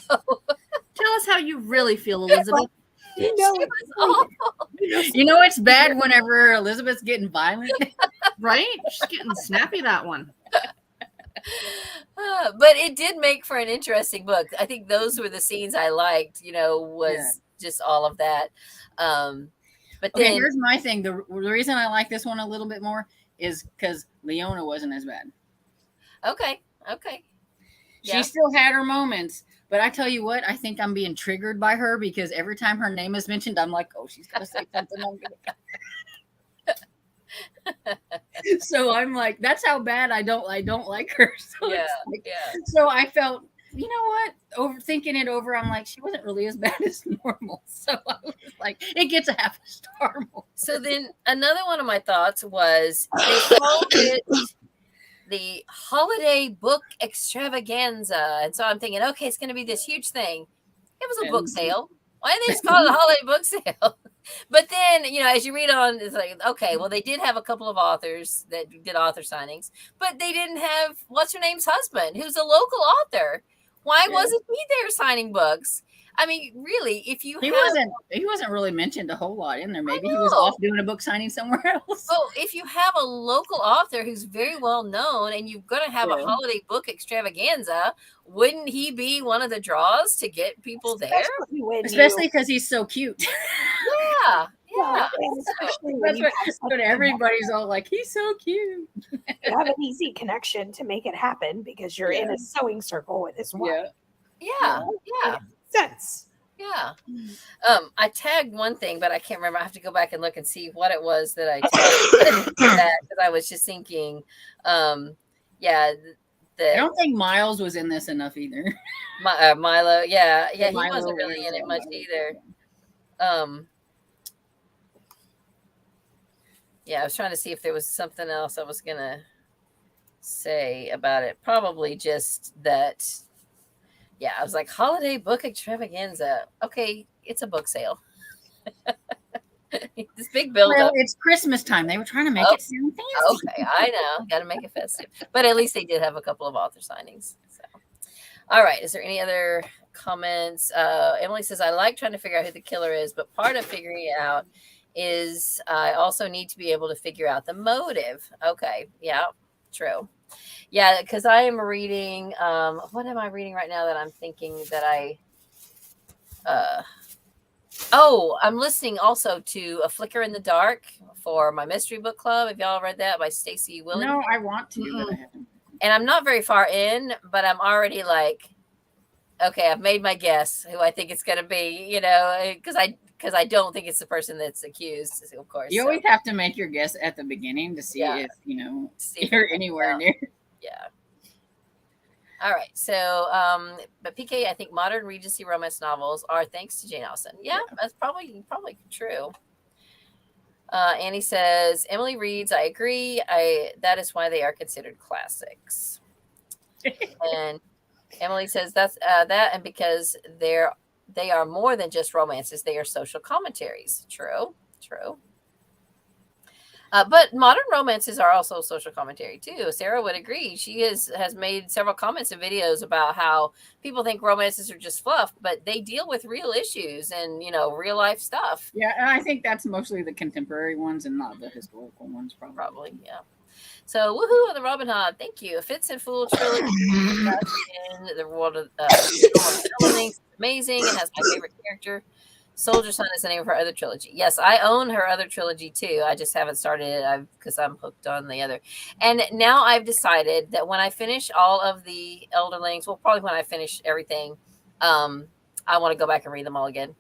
Tell us how you really feel, Elizabeth. She was awful. It's bad whenever Elizabeth's getting violent. Right? She's getting snappy, that one. But it did make for an interesting book. I think those were the scenes I liked, was just all of that. But then here's my thing. The reason I like this one a little bit more is because Leona wasn't as bad. Okay. She still had her moments, but I tell you what, I think I'm being triggered by her because every time her name is mentioned, I'm like, oh, she's gonna say something. So I'm like, that's how bad I don't like her. So So I felt, you know what? Overthinking it over, I'm like, she wasn't really as bad as normal. So I was like, it gets a half a star more. So then another one of my thoughts was they called it the holiday book extravaganza. And so I'm thinking, okay, it's going to be this huge thing. It was a book sale. Why didn't they just call it a holiday book sale? But then, as you read on, it's like, okay, well, they did have a couple of authors that did author signings, but they didn't have what's her name's husband, who's a local author. Why wasn't he there signing books? I mean, really, if you he wasn't really mentioned a whole lot in there. Maybe he was off doing a book signing somewhere else. Well, if you have a local author who's very well known and you're going to have a holiday book extravaganza, wouldn't he be one of the draws to get people there? Especially because he's so cute. Yeah. Yeah. That's what everybody's all like, he's so cute. You have an easy connection to make it happen because you're in a sewing circle with his wife. Yeah. It makes sense. Yeah. I tagged one thing, but I can't remember. I have to go back and look and see what it was that I tagged that, because I was just thinking, I don't think Miles was in this enough either. Milo, yeah, he wasn't really in it much either. I was trying to see if there was something else I was gonna say about it. Probably just that. Yeah, I was like, holiday book extravaganza. Okay, it's a book sale. This big build up. It's Christmas time. They were trying to make it sound fancy. Okay, I know. Got to make it festive. But at least they did have a couple of author signings. So, all right. Is there any other comments? Emily says, I like trying to figure out who the killer is, but part of figuring it out is I also need to be able to figure out the motive. Okay. Yeah, true. Yeah, because I am reading, what am I reading right now that I'm thinking that I'm listening also to A Flicker in the Dark for my mystery book club. Have y'all read that by Stacey Willen? No, I want to, but I haven't. And I'm not very far in, but I'm already like, okay, I've made my guess who I think it's going to be, because I don't think it's the person that's accused, of course. You always have to make your guess at the beginning to see if, you're anywhere near. Yeah. All right. So, but PK, I think modern Regency romance novels are thanks to Jane Austen. Yeah. That's probably true. Annie says, Emily reads, I agree. That is why they are considered classics. And Emily says that's that, and because they are more than just romances, they are social commentaries. True. But modern romances are also social commentary too. Sarah would agree. She has made several comments and videos about how people think romances are just fluff, but they deal with real issues and real life stuff. Yeah, and I think that's mostly the contemporary ones and not the historical ones, probably. Yeah. So woohoo on the Robin Hood! Thank you. A Fitz and Fool trilogy in the world of It's amazing. It has my favorite character. Soldier Son is the name of her other trilogy. Yes, I own her other trilogy too. I just haven't started it because I'm hooked on the other. And now I've decided that when I finish all of the Elderlings, well, probably when I finish everything, I want to go back and read them all again.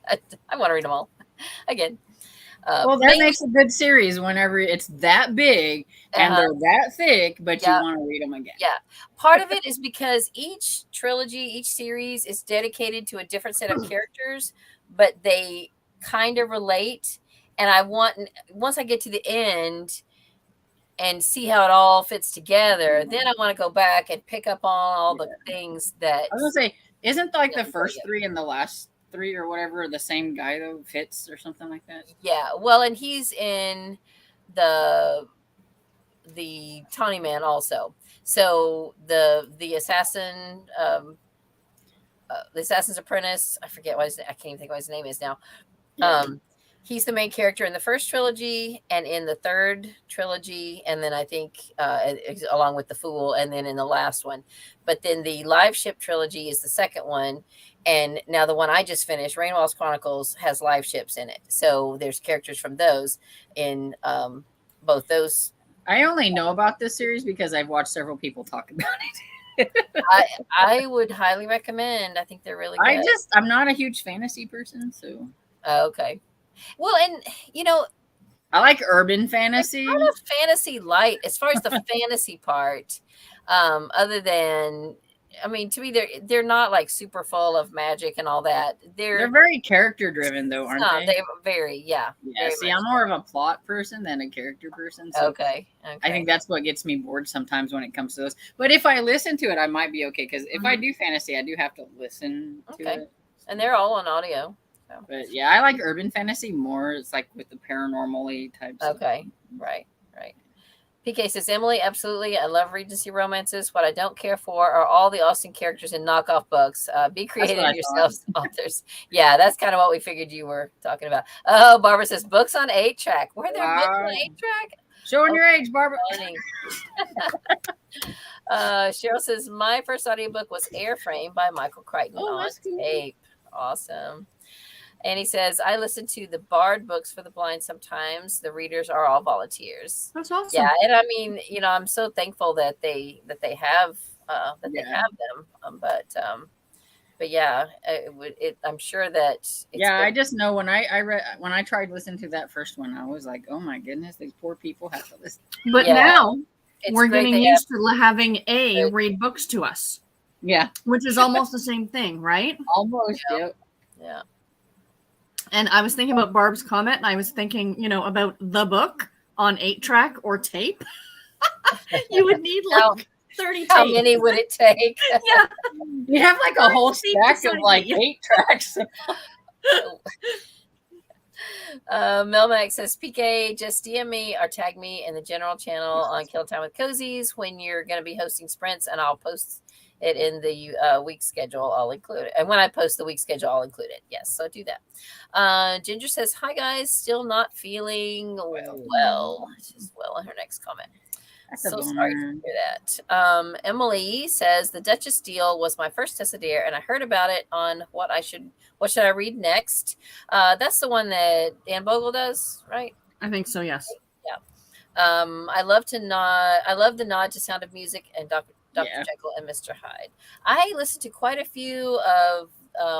I want to read them all again. Well, that makes a good series whenever it's that big and they're that thick, but you want to read them again. Yeah. Part of it is because each trilogy, each series is dedicated to a different set of characters, but they kind of relate. And I want, once I get to the end and see how it all fits together, then I want to go back and pick up on all the things that. I was going to say, isn't like the first three and the last three or whatever the same guy though, Fitz or something like that? Yeah, well, and he's in the Tawny Man also. So the assassin, the Assassin's Apprentice, I forget I can't even think what his name is now. He's the main character in the first trilogy and in the third trilogy, and then I think along with the Fool, and then in the last one. But then the Live Ship trilogy is the second one, and now the one I just finished, Rainwall's Chronicles, has live ships in it. So there's characters from those in both those. I only know about this series because I've watched several people talk about it. I would highly recommend. I think they're really good. I'm not a huge fantasy person, so. Okay. Well, and I like urban fantasy. Kind of fantasy light as far as the fantasy part. Other than, I mean, to me, they're not like super full of magic and all that. They're very character driven, though, aren't they? They're very, yeah. Yeah. See, I'm more of a plot person than a character person. So okay. I think that's what gets me bored sometimes when it comes to those. But if I listen to it, I might be okay because if I do fantasy, I do have to listen to it. And they're all on audio. But yeah, I like urban fantasy more. It's like with the paranormal-y type stuff. Okay, right. PK says, Emily, absolutely. I love Regency romances. What I don't care for are all the Austen characters in knockoff books. Be creative yourselves, authors. Yeah, that's kind of what we figured you were talking about. Oh, Barbara says, books on 8-track. Were there books on 8-track? Showing your age, Barbara. Cheryl says, my first audiobook was Airframe by Michael Crichton on tape. Awesome. And he says, I listen to the Bard books for the blind sometimes. The readers are all volunteers. That's awesome. Yeah, and I mean, I'm so thankful that they have they have them. But yeah, I'm sure that. I just know when I tried listening to that first one, I was like, oh my goodness, these poor people have to listen. But now we're getting used to having read books to us. Yeah, which is almost the same thing, right? Almost. Yeah. And I was thinking about Barb's comment, and I was thinking, about the book on 8-track or tape. You would need like 30 tapes. How many would it take? Yeah. You have like a whole stack of like 8 tracks. Melmac says, PK, just DM me or tag me in the general channel on Kill Time with Cozies when you're going to be hosting sprints, and I'll post it in the week schedule. I'll include it. And when I post the week schedule, I'll include it. Yes, so do that. Ginger says, hi, guys. Still not feeling well. She's well in her next comment. So sorry to hear that. Emily says, the Duchess deal was my first Tessadeer, and I heard about it on what should I read next? That's the one that Dan Bogle does, right? I think so, yes. Yeah. I love the nod to Sound of Music and Dr. Jekyll and Mr. Hyde. I listened to quite a few of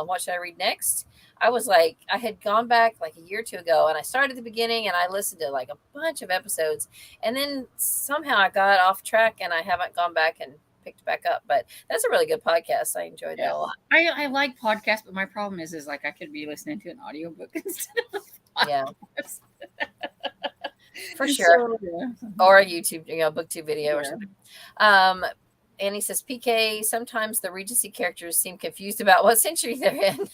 What Should I Read Next? I had gone back like a year or two ago, and I started at the beginning, and I listened to like a bunch of episodes, and then somehow I got off track, and I haven't gone back and picked back up. But that's a really good podcast. I enjoyed that a lot. I like podcasts, but my problem is like I could be listening to an audiobook instead of podcasts. For sure. Or a YouTube, booktube video or something. Annie says, PK, sometimes the Regency characters seem confused about what century they're in.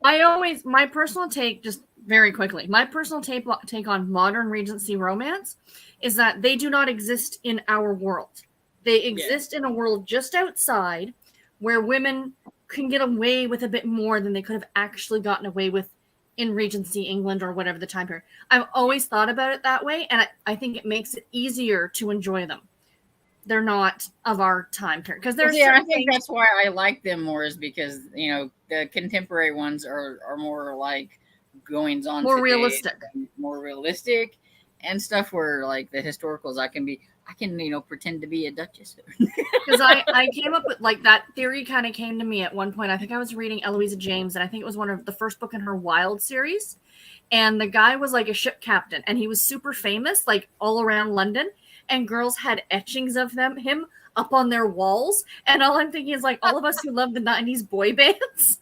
My personal take, just very quickly, my personal take on modern Regency romance is that they do not exist in our world. They exist in a world just outside where women can get away with a bit more than they could have actually gotten away with in Regency England or whatever the time period. I've always thought about it that way, and I think it makes it easier to enjoy them. They're not of our time period because there's. I think that's why I like them more, is because the contemporary ones are more like goings on, more realistic, and stuff where like the historicals I can pretend to be a duchess. Because I came up with like that theory kind of came to me at one point. I think I was reading Eloisa James, and I think it was one of the first book in her Wild series, and the guy was like a ship captain, and he was super famous like all around London. And girls had etchings of him up on their walls. And all I'm thinking is like all of us who love the 90s boy bands.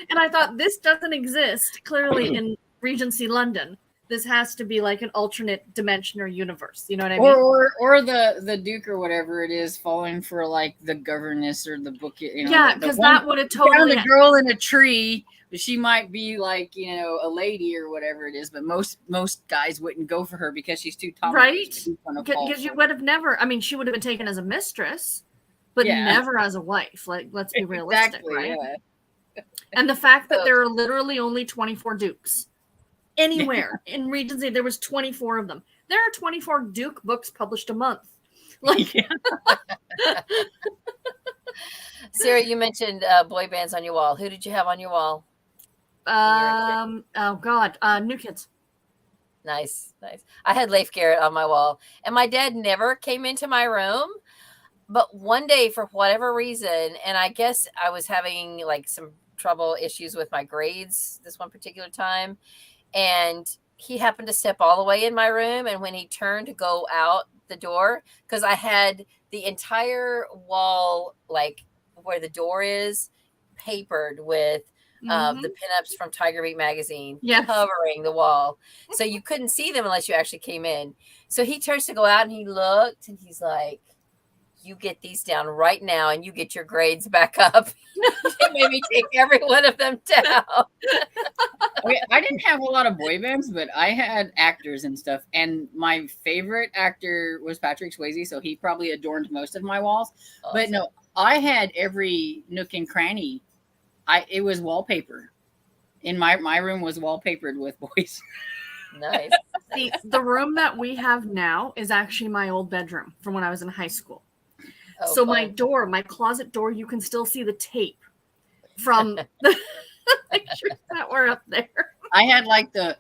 And I thought, this doesn't exist clearly in Regency London. This has to be like an alternate dimension or universe. You know what I mean? Or the Duke or whatever it is falling for like the governess or the book. Yeah, because that would have totally. Found a girl in a tree. She might be like, a lady or whatever it is, but most guys wouldn't go for her because she's too tall. Right? Because you would have never, she would have been taken as a mistress, but never as a wife. Like, let's be realistic, right? Yeah. And the fact that there are literally only 24 dukes anywhere in Regency, there was 24 of them. There are 24 Duke books published a month. Like, Sarah, you mentioned boy bands on your wall. Who did you have on your wall? New Kids. Nice. I had Leif Garrett on my wall, and my dad never came into my room, but one day for whatever reason, and I guess I was having like some trouble issues with my grades this one particular time, and he happened to step all the way in my room, and when he turned to go out the door, because I had the entire wall, like where the door is, papered with the pinups from Tiger Beat magazine covering the wall. So you couldn't see them unless you actually came in. So he turns to go out, and he looked, and he's like, you get these down right now and you get your grades back up. They made me take every one of them down. Okay, I didn't have a lot of boy bands, but I had actors and stuff. And my favorite actor was Patrick Swayze, so he probably adorned most of my walls. Awesome. But no, I had every nook and cranny. It was wallpaper. In my room was wallpapered with boys. Nice. The room that we have now is actually my old bedroom from when I was in high school. Oh, So fun. my closet door, you can still see the tape from the pictures that were up there. I had like the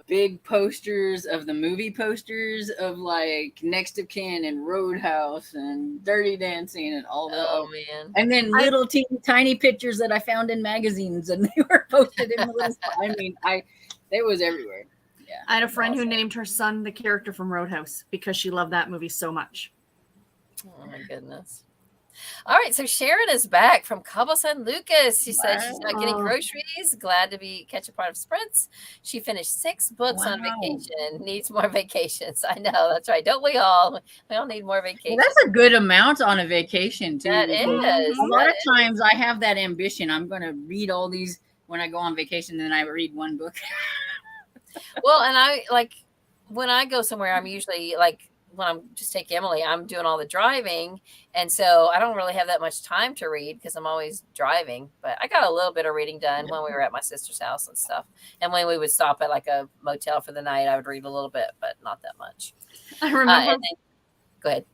big posters of the movie posters of like Next of Kin and Roadhouse and Dirty Dancing and all that. Oh man. And then little tiny pictures that I found in magazines, and they were posted in the little. I mean, it was everywhere. Yeah. I had a friend who named her son the character from Roadhouse because she loved that movie so much. Oh my goodness. All right, so Sharon is back from Cabo San Lucas. She said she's not getting groceries. Glad to catch a part of sprints. She finished 6 books on vacation. Needs more vacations. I know, that's right. Don't we all? We all need more vacations. Well, that's a good amount on a vacation too. That is. A lot of times I have that ambition. I'm going to read all these when I go on vacation, and then I read one book. Well, and I like when I go somewhere, I'm usually like, when I'm just take Emily, I'm doing all the driving. And so I don't really have that much time to read because I'm always driving, but I got a little bit of reading done when we were at my sister's house and stuff. And when we would stop at like a motel for the night, I would read a little bit, but not that much. I remember. Go ahead.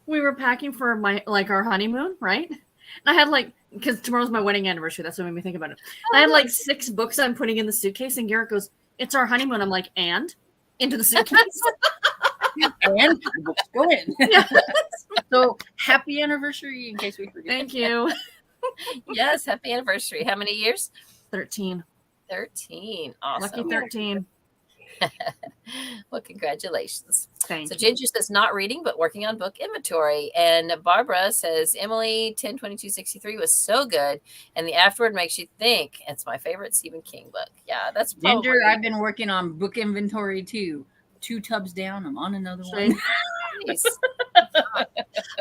We were packing for our honeymoon, right? And I had because tomorrow's my wedding anniversary. That's what made me think about it. I had 6 books I'm putting in the suitcase, and Garrett goes, "It's our honeymoon." I'm like, "And?" Into the suitcase. And the books go in. Yes. So happy anniversary in case we forget. Thank you. Yes, happy anniversary. How many years? 13. 13. Awesome. Lucky 13. Well, congratulations. Thank you. So Ginger says not reading, but working on book inventory. And Barbara says Emily 10/22/63 was so good, and the afterward makes you think. It's my favorite Stephen King book. Yeah, that's probably... Ginger. I've been working on book inventory too. 2 tubs down. I'm on another one. Nice.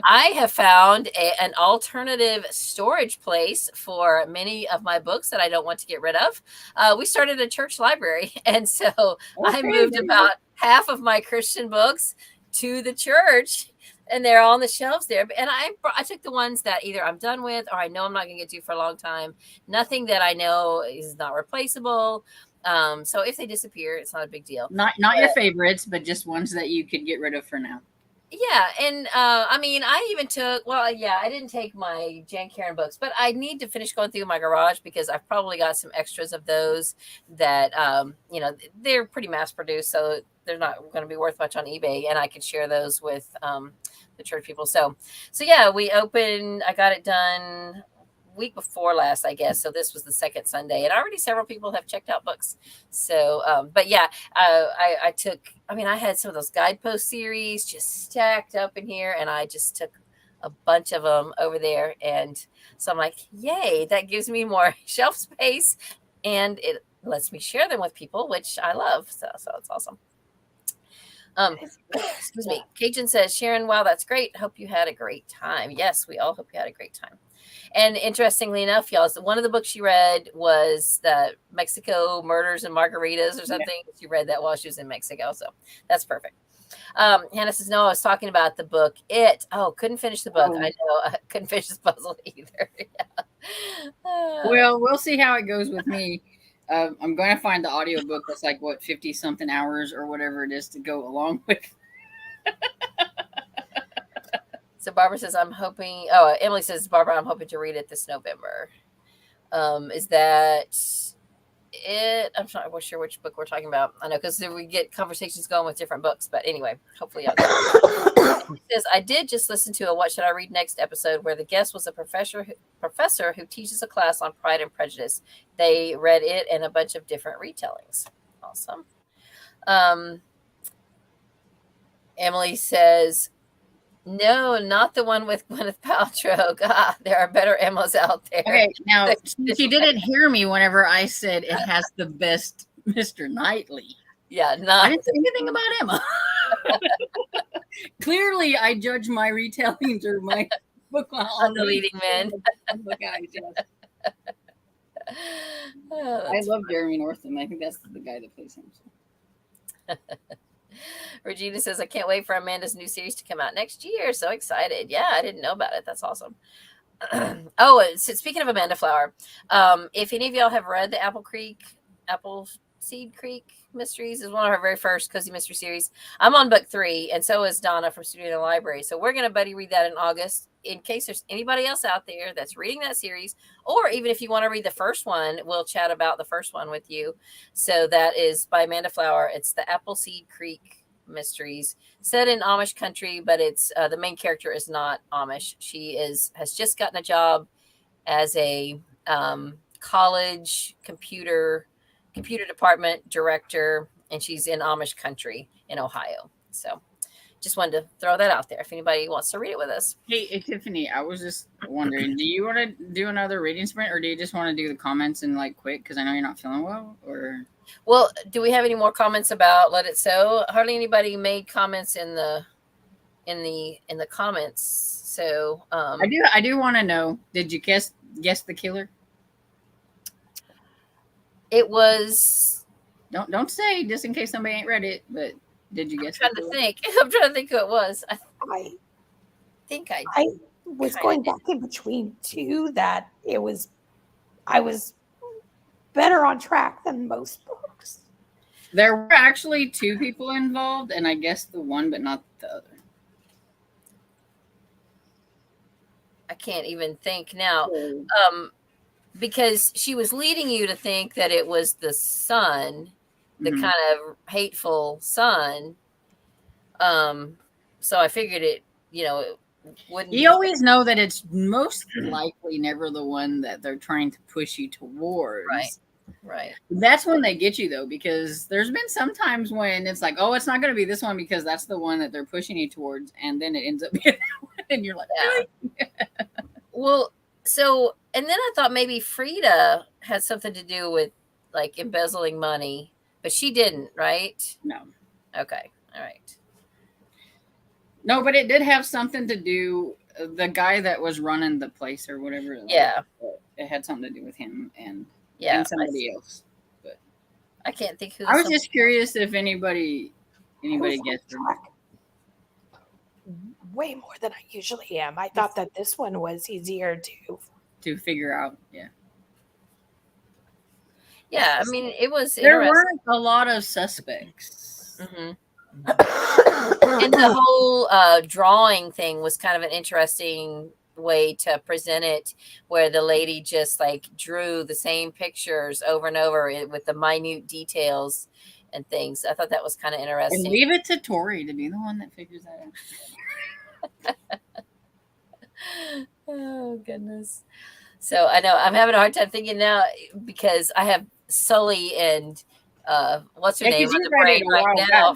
I have found an alternative storage place for many of my books that I don't want to get rid of. We started a church library, and so I moved about half of my Christian books to the church, and they're all on the shelves there. And I took the ones that either I'm done with or I know I'm not going to get to for a long time. Nothing that I know is not replaceable. So if they disappear, it's not a big deal. Not your favorites, but just ones that you could get rid of for now. Yeah, and I mean, I even took. I didn't take my Jan Karen books, but I need to finish going through my garage because I've probably got some extras of those that they're pretty mass produced, so they're not going to be worth much on eBay, and I could share those with the church people. So yeah, I got it done week before last, I guess. So this was the second Sunday, and already several people have checked out books. So, but yeah, I had some of those guidepost series just stacked up in here, and I just took a bunch of them over there. And so I'm like, yay, that gives me more shelf space, and it lets me share them with people, which I love. So it's awesome. Excuse me. Cajun says, Sharon, wow, that's great. Hope you had a great time. Yes, we all hope you had a great time. And interestingly enough, y'all, so one of the books she read was the Mexico Murders and Margaritas or something. Yeah. She read that while she was in Mexico. So that's perfect. Hannah says, no, I was talking about the book. Couldn't finish the book. I know. I couldn't finish this puzzle either. Yeah. Well, we'll see how it goes with me. I'm going to find the audiobook that's 50 something hours or whatever it is to go along with. So Barbara says, Emily says, Barbara, I'm hoping to read it this November. Is that it? I'm not sure which book we're talking about. I know because we get conversations going with different books, but anyway, hopefully. She says, I did just listen to a What Should I Read Next episode where the guest was a professor who teaches a class on Pride and Prejudice. They read it and a bunch of different retellings. Awesome. Emily says, no, not the one with Gwyneth Paltrow. God, there are better Emmos out there. Okay, now she didn't hear me whenever I said it has the best Mr. Knightley. Yeah, I didn't say anything about Emma. Clearly, I judge my retellings or my book On the leading men. The guys, yes. Oh, I that's love Jeremy Northam. I think that's the guy that plays him. So. Regina says, I can't wait for Amanda's new series to come out next year. So excited. Yeah, I didn't know about it. That's awesome. Oh, so speaking of Amanda Flower, if any of y'all have read the Appleseed Creek Mysteries, is one of her very first cozy mystery series. I'm on book 3, and so is Donna from Studio in the Library. So we're going to buddy read that in August. In case there's anybody else out there that's reading that series, or even if you want to read the first one, we'll chat about the first one with you. So that is by Amanda Flower. It's the Appleseed Creek Mysteries, set in Amish country, but it's the main character is not Amish. She has just gotten a job as a college computer department director, and she's in Amish country in Ohio. So just wanted to throw that out there if anybody wants to read it with us. Hey, Tiffany, I was just wondering, do you want to do another reading sprint, or do you just want to do the comments and like quick? Because I know you're not feeling well, or... Well, do we have any more comments about Let It Sew? Hardly anybody made comments in the comments. So I do want to know, did you guess the killer? It was... Don't say, just in case somebody ain't read it, but did you guess? I'm trying to think who it was. I think I was going back in between two that I was better on track than most books. There were actually 2 people involved, and I guessed the one, but not the other. I can't even think now. Because she was leading you to think that it was the son, the kind of hateful son. So I figured it wouldn't. You always know that it's most likely never the one that they're trying to push you towards. Right. That's when they get you, though, because there's been some times when it's like, oh, it's not going to be this one because that's the one that they're pushing you towards, and then it ends up being that one, and you're like, really? Well, so, and then I thought maybe Frida had something to do with like embezzling money, but she didn't, right? No. Okay. All right. No, but it did have something to do. The guy that was running the place or whatever. Yeah. It had something to do with him and somebody else. But I can't think who. I was just curious if anybody guessed. Way more than I usually am. I thought that this one was easier to figure out. Yeah. Yeah, I mean, it was. There weren't a lot of suspects. Mm-hmm. And the whole drawing thing was kind of an interesting way to present it, where the lady just like drew the same pictures over and over with the minute details and things. I thought that was kind of interesting. And leave it to Tori to be the one that figures that out. Oh goodness. So I know I'm having a hard time thinking now because I have Sully and what's her name on the brain right now.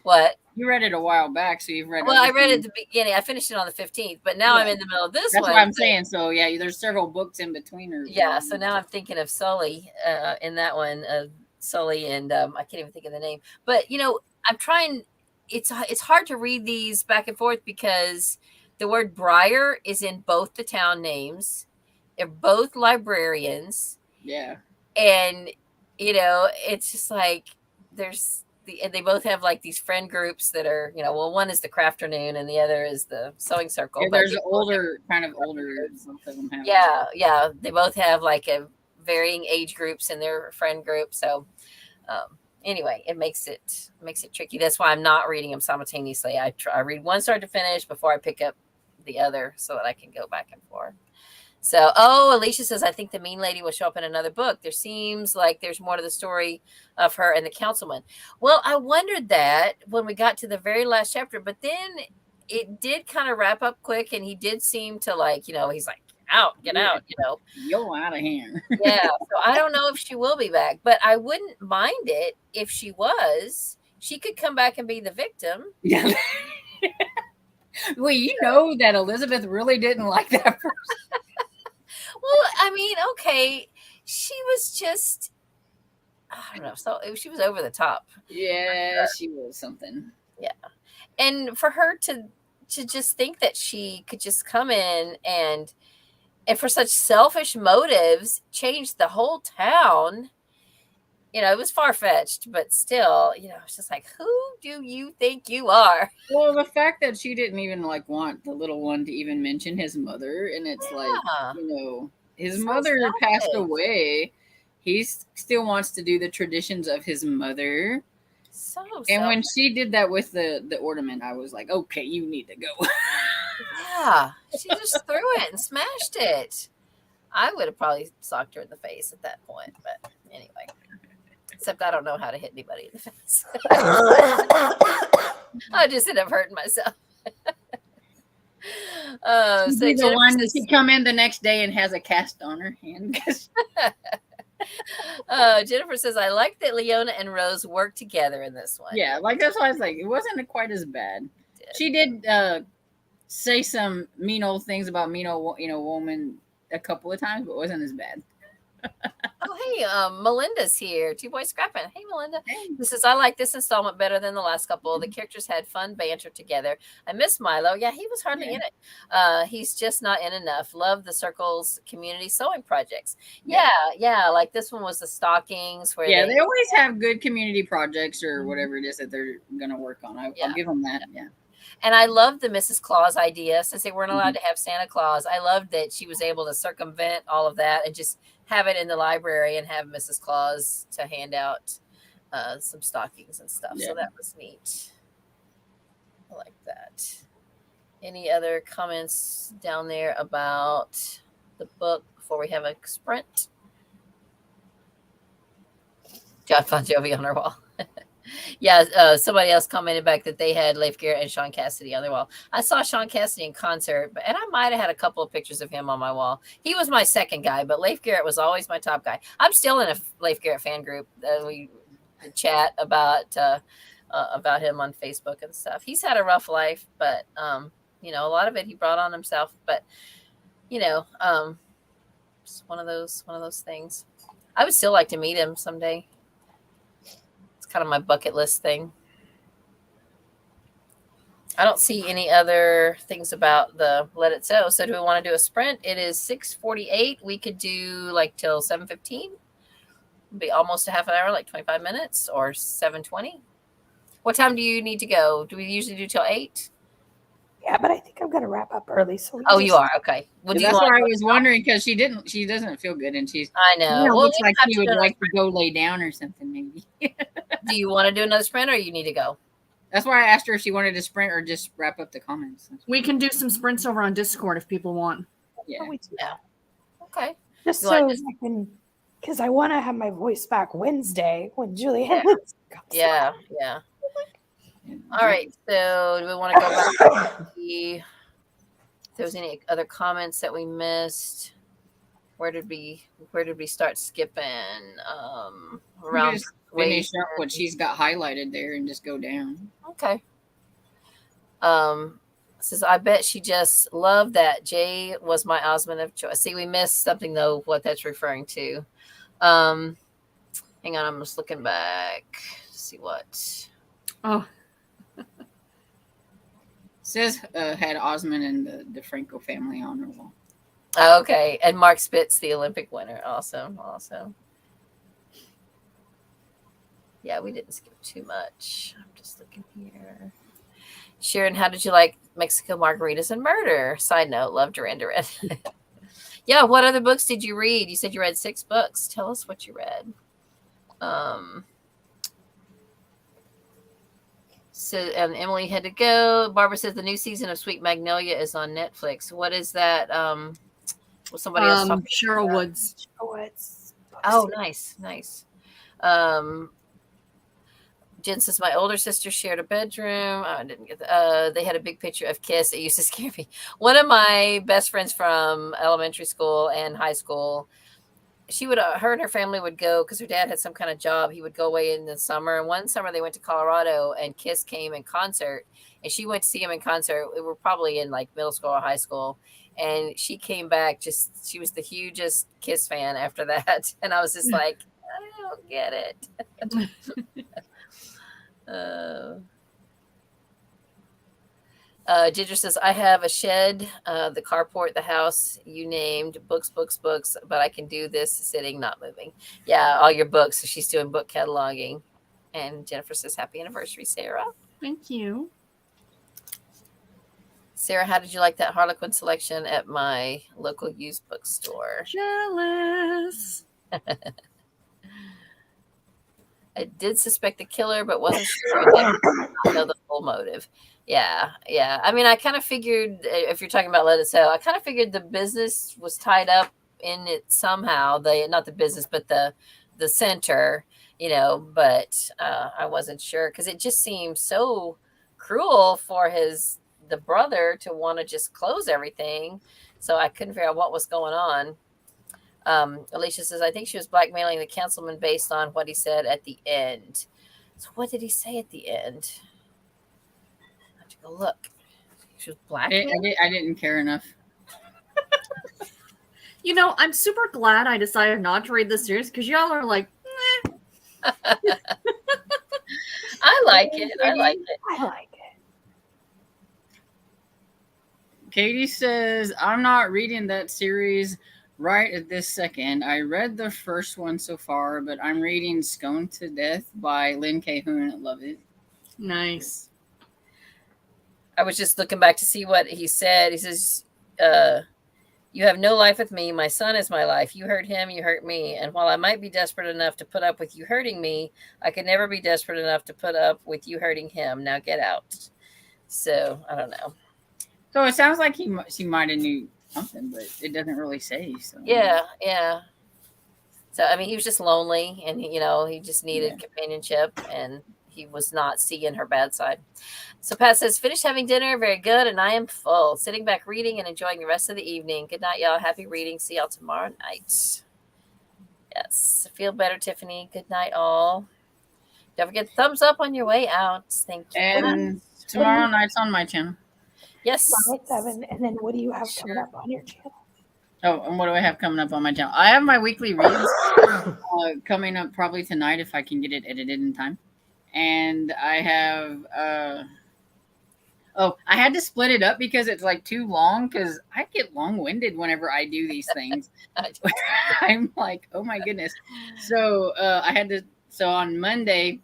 What? You read it a while back, so you've read it. Well, I read it at the beginning. I finished it on the 15th, but now I'm in the middle of this one. That's what I'm saying. So yeah, there's several books in between her. Yeah, so now I'm thinking of Sully in that one, Sully, and I can't even think of the name. But I'm trying. It's hard to read these back and forth because the word Briar is in both the town names. They're both librarians. Yeah. And it's just like and they both have like these friend groups that are, one is the Crafternoon and the other is the Sewing Circle. Yeah, there's older. Both of them have. Yeah. They both have like a varying age groups in their friend group. So, anyway, it makes it tricky. That's why I'm not reading them simultaneously. I read one start to finish before I pick up the other so that I can go back and forth. So, Alicia says, I think the mean lady will show up in another book. There seems like there's more to the story of her and the councilman. Well, I wondered that when we got to the very last chapter, but then it did kind of wrap up quick, and he did seem to he's like, get out. You're out of here. Yeah. So I don't know if she will be back, but I wouldn't mind it if she was. She could come back and be the victim. Yeah. Well, you know that Elizabeth really didn't like that person. Well, I mean, okay, she was just, I don't know. So she was over the top. Yeah, she was something. And for her to just think that she could just come in and for such selfish motives change the whole town, it was far-fetched, but still, it's just like, who do you think you are? Well, the fact that she didn't even like want the little one to even mention his mother, and it's like, his So mother passed selfish. away. He still wants to do the traditions of his mother. So And when selfish. she did that with the ornament, I was like, okay, you need to go. Yeah, she just threw it and smashed it. I would have probably socked her in the face at that point, but anyway. Except I don't know how to hit anybody in the face. I just end up hurting myself. So the one that she come in the next day and has a cast on her hand. Jennifer says, I like that Leona and Rose work together in this one. Yeah, like that's why I was like, it wasn't quite as bad. She did say some mean old things about mean old, woman a couple of times, but it wasn't as bad. Oh, hey, Melinda's here. Two Boys Scrapping. Hey, Melinda. This is, I like this installment better than the last couple. The characters had fun banter together. I miss Milo. Yeah, he was hardly in it. He's just not in enough. Love the Circle's community sewing projects. Yeah. Like this one was the stockings. Where they always have good community projects or whatever it is that they're going to work on. I'll give them that. Yeah. And I loved the Mrs. Claus idea, since they weren't allowed to have Santa Claus. I loved that she was able to circumvent all of that and just have it in the library and have Mrs. Claus to hand out some stockings and stuff. Yeah. So that was neat. I like that. Any other comments down there about the book before we have a sprint? John Bon Jovi on our wall. Yeah, somebody else commented back that they had Leif Garrett and Sean Cassidy on their wall. I saw Sean Cassidy in concert, and I might have had a couple of pictures of him on my wall. He was my second guy, but Leif Garrett was always my top guy. I'm still in a Leif Garrett fan group. We chat about him on Facebook and stuff. He's had a rough life, but a lot of it he brought on himself. But it's one of those things. I would still like to meet him someday. Kind of my bucket list thing. I don't see any other things about the Let It Sew. So do we want to do a sprint? It is 6:48. We could do like till 7:15. Be almost a half an hour, like 25 minutes, or 7:20. What time do you need to go? Do we usually do till 8? Yeah, but I think I'm gonna wrap up early. So you are okay. Well, that's why I was wondering, because she doesn't feel good, and she's. I know. Well, looks like she would like to go lay down or something, maybe. Do you want to do another sprint, or you need to go? That's why I asked her if she wanted to sprint or just wrap up the comments. We can do some sprints over on Discord if people want. Yeah. Okay. Just so I can, because I want to have my voice back Wednesday when Julianne. Yeah. All right. So do we want to go back to see if there was any other comments that we missed? Where did we start skipping? Around finish up what she's got highlighted there and just go down. Okay. Says, I bet she just loved that. Jay was my Osmond of choice. See, we missed something though, what that's referring to. Hang on, I'm just looking back to see what. Oh. Says had Osmond and the DeFranco family on her wall. Okay, and Mark Spitz, the Olympic winner. Awesome. Yeah, we didn't skip too much. I'm just looking here. Sharon, how did you like Mexico margaritas and murder? Side note, love Duran Duran. Yeah, what other books did you read? You said you read 6 books. Tell us what you read. So, and Emily had to go. Barbara says the new season of Sweet Magnolia is on Netflix. What is that? Was somebody else talking Cheryl about? Woods. Oh, nice. Jen says my older sister shared a bedroom. I didn't get that. They had a big picture of Kiss. It used to scare me. One of my best friends from elementary school and high school, she would, her and her family would go because her dad had some kind of job. He would go away in the summer. And one summer they went to Colorado and Kiss came in concert. And she went to see him in concert. We were probably in like middle school or high school. And she came back she was the hugest Kiss fan after that. And I was just like, I don't get it. Ginger says, I have a shed, the carport, the house, you named, books, but I can do this sitting, not moving. Yeah, all your books. So she's doing book cataloging. And Jennifer says, happy anniversary, Sarah. Thank you. Sarah, how did you like that Harlequin selection at my local used bookstore? Jealous. I did suspect the killer, but wasn't sure. I did not know the full motive. Yeah. I mean, I kind of figured, if you're talking about Let It Sell, I kind of figured the business was tied up in it somehow. Not the business, but the center, but I wasn't sure because it just seemed so cruel for the brother to want to just close everything. So I couldn't figure out what was going on. Alicia says, I think she was blackmailing the councilman based on what he said at the end. So what did he say at the end? I have to go look. She was blackmailing? I didn't care enough. I'm super glad I decided not to read this series because y'all are like, eh. I like it. I like it. Katie says, I'm not reading that series right at this second. I read the first one so far, but I'm reading Stoned to Death by Lynn Cahoon. I love it. Nice. I was just looking back to see what he said. He says, you have no life with me. My son is my life. You hurt him, you hurt me. And while I might be desperate enough to put up with you hurting me, I could never be desperate enough to put up with you hurting him. Now get out. So, I don't know. So it sounds like she might have knew something, but it doesn't really say. So Yeah. So I mean, he was just lonely, and he just needed companionship, and he was not seeing her bad side. So Pat says, finished having dinner, very good, and I am full. Sitting back reading and enjoying the rest of the evening. Good night, y'all. Happy reading. See y'all tomorrow night. Yes, feel better, Tiffany. Good night, all. Don't forget thumbs up on your way out. Thank you. And tomorrow night's on my channel. Yes. 7, and then what do you have coming up on your channel? Oh, and what do I have coming up on my channel? I have my weekly reads coming up probably tonight if I can get it edited in time. And I have I had to split it up because it's like too long because I get long-winded whenever I do these things. I'm like, oh my goodness. So so on Monday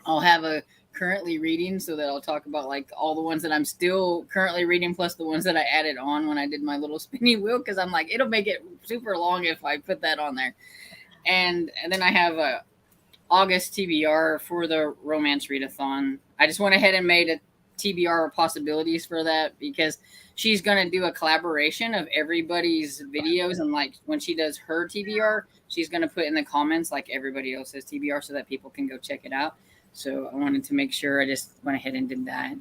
I'll have a currently reading so that I'll talk about like all the ones that I'm still currently reading plus the ones that I added on when I did my little spinny wheel because I'm like it'll make it super long if I put that on there. And then I have a August TBR for the romance readathon. I just went ahead and made a TBR possibilities for that because she's going to do a collaboration of everybody's videos, and like when she does her TBR she's going to put in the comments like everybody else's TBR so that people can go check it out. So I wanted to make sure I just went ahead and did that.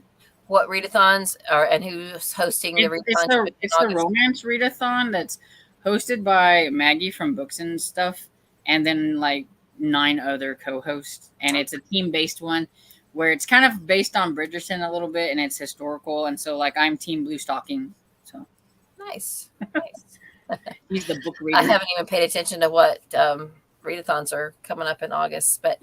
What readathons are and who's hosting the readathon? It's the romance readathon that's hosted by Maggie from Books and Stuff, and then like 9 other co-hosts, and it's a team-based one where it's kind of based on Bridgerton a little bit, and it's historical, and so like I'm Team Blue Stocking. So nice. He's the book reader. I haven't even paid attention to what readathons are coming up in August, but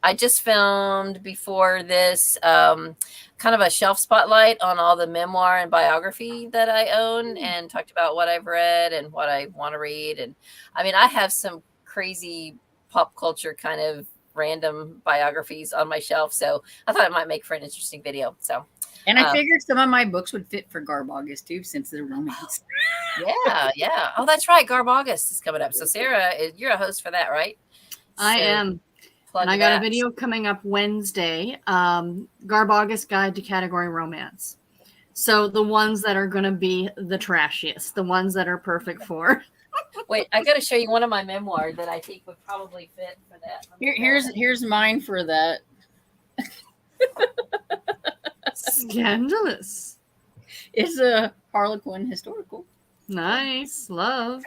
I just filmed before this kind of a shelf spotlight on all the memoir and biography that I own and talked about what I've read and what I want to read. And I mean, I have some crazy pop culture kind of random biographies on my shelf. So I thought it might make for an interesting video. So, and I figured some of my books would fit for Garb August too, since they're romance. Yeah. Oh, that's right. Garb August is coming up. So Sarah, you're a host for that, right? I am. And I got a video coming up Wednesday, Garb August Guide to Category Romance. So the ones that are going to be the trashiest, the ones that are perfect for. Wait, I got to show you one of my memoirs that I think would probably fit for that. Here's mine for that. Scandalous. It's a Harlequin historical. Nice. Love.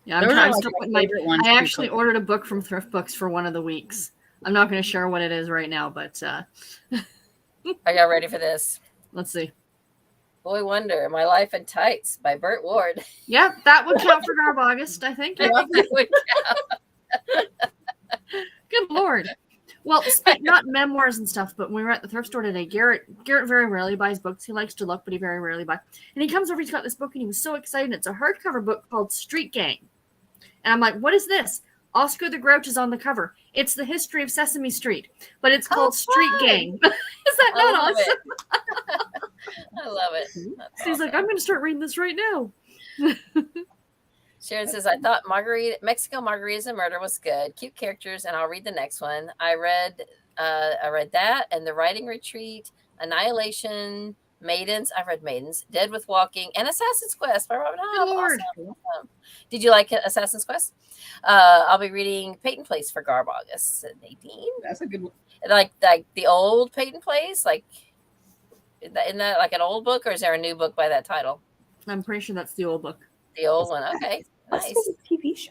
Yeah, I'm still putting I actually ordered a book from Thrift Books for one of the weeks. I'm not going to share what it is right now, but are y'all ready for this? Let's see. Boy Wonder, My Life in Tights by Burt Ward. Yep, that would count for Garb August, I think. I think that would count. Good Lord. Well, not memoirs and stuff, but when we were at the thrift store today, Garrett very rarely buys books. He likes to look, but he very rarely buys. And he comes over, he's got this book, and he was so excited. It's a hardcover book called Street Gang. And I'm like, what is this? Oscar the Grouch is on the cover. It's the history of Sesame Street, but it's called Street Gang. Is that not awesome? I love it. So he's like, I'm going to start reading this right now. Sharon says, I thought Mexico Margaritas and Murder was good. Cute characters, and I'll read the next one. I read that and The Writing Retreat, Annihilation, Maidens. I've read Maidens, Dead with Walking, and Assassin's Quest by Robin Hobb. Lord. Awesome. Did you like Assassin's Quest? I'll be reading Peyton Place for Garb August. Nadine? That's a good one. Like the old Peyton Place? Like, isn't that like an old book, or is there a new book by that title? I'm pretty sure that's the old book. The old one. Okay. Was Nice. this a TV show?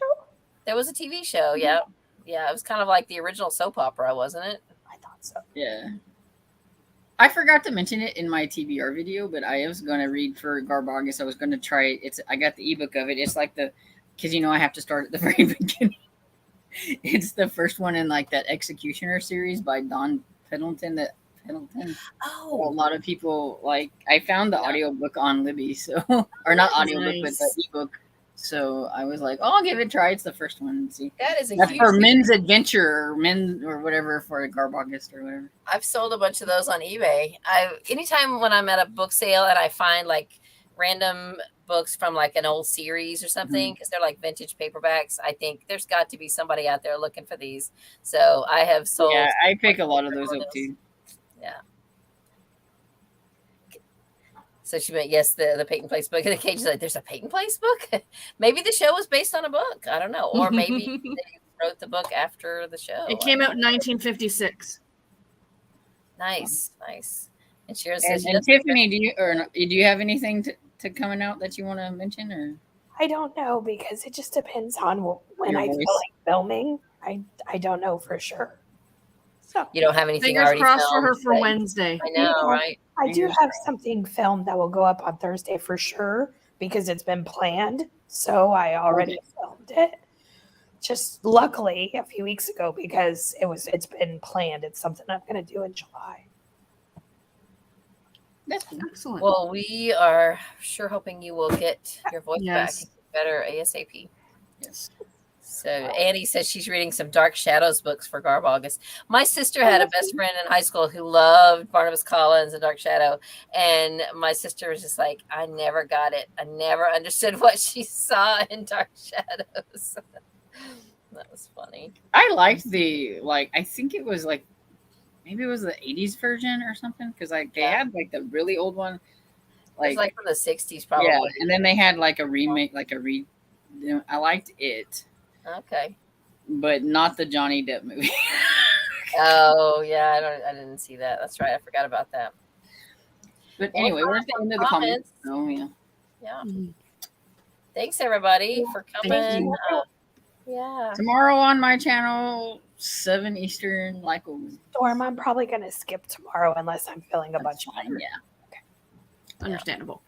There was a TV show. Yeah. Yeah. It was kind of like the original soap opera, wasn't it? I thought so. Yeah. I forgot to mention it in my TBR video, but I was going to read for Garb August. I was going to try it. I got the ebook of it. It's like because I have to start at the very beginning. It's the first one in like that Executioner series by Don Pendleton. Oh, A lot of people like. I found the audiobook on Libby, so or not audiobook, Nice. but the ebook. So I was like, I'll give it a try. It's the first one. And see. that is a That's huge for thing. Men's Adventure or Men or whatever for Garb August or whatever. I've sold a bunch of those on eBay. Anytime when I'm at a book sale and I find like random books from like an old series or something, because they're like vintage paperbacks, I think there's got to be somebody out there looking for these. So I have sold. Yeah, I pick a lot of those up too. Yeah. So she meant, yes, the Peyton Place book. And the Cage is like, there's a Peyton Place book? Maybe the show was based on a book. I don't know. Or maybe they wrote the book after the show. It came out in 1956. Nice. And Sharon And, says, and Tiffany, do you have anything to coming out that you want to mention or? I don't know because it just depends on when Your I voice. feel like filming. I don't know for sure. So you don't have anything Fingers already crossed for her filmed, for but- Wednesday. I know, Yeah. right? I do Fingers have something filmed that will go up on Thursday for sure because it's been planned. So I already filmed it. Just luckily a few weeks ago because it's been planned. It's something I'm going to do in July. That's cool. Excellent. Well, we are sure hoping you will get your voice Yes. back better ASAP. Yes. So Annie says she's reading some Dark Shadows books for Garb August. My sister had a best friend in high school who loved Barnabas Collins and Dark Shadow. And my sister was just like, I never got it. I never understood what she saw in Dark Shadows. That was funny. I liked I think it was like, maybe it was the 80s version or something. Cause like they had like the really old one. It was like from the 60s probably. Yeah. And then they had like a remake, I liked it, Okay. but not the Johnny Depp movie. Oh yeah, I didn't see that. That's right. I forgot about that. But anyway, we're at the end of the comments. Oh yeah. Yeah. Mhm. Thanks everybody for Thank coming. you. Yeah. Tomorrow on my channel, 7 Eastern, like always. Storm, I'm probably going to skip tomorrow unless I'm feeling a bunch of Fine, yeah. Understandable.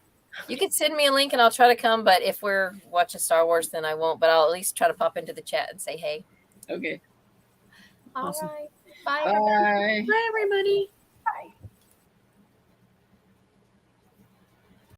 You can send me a link and I'll try to come, but if we're watching Star Wars, then I won't. But I'll at least try to pop into the chat and say hey. Okay. Awesome. All right. Bye. Bye. Bye, everybody.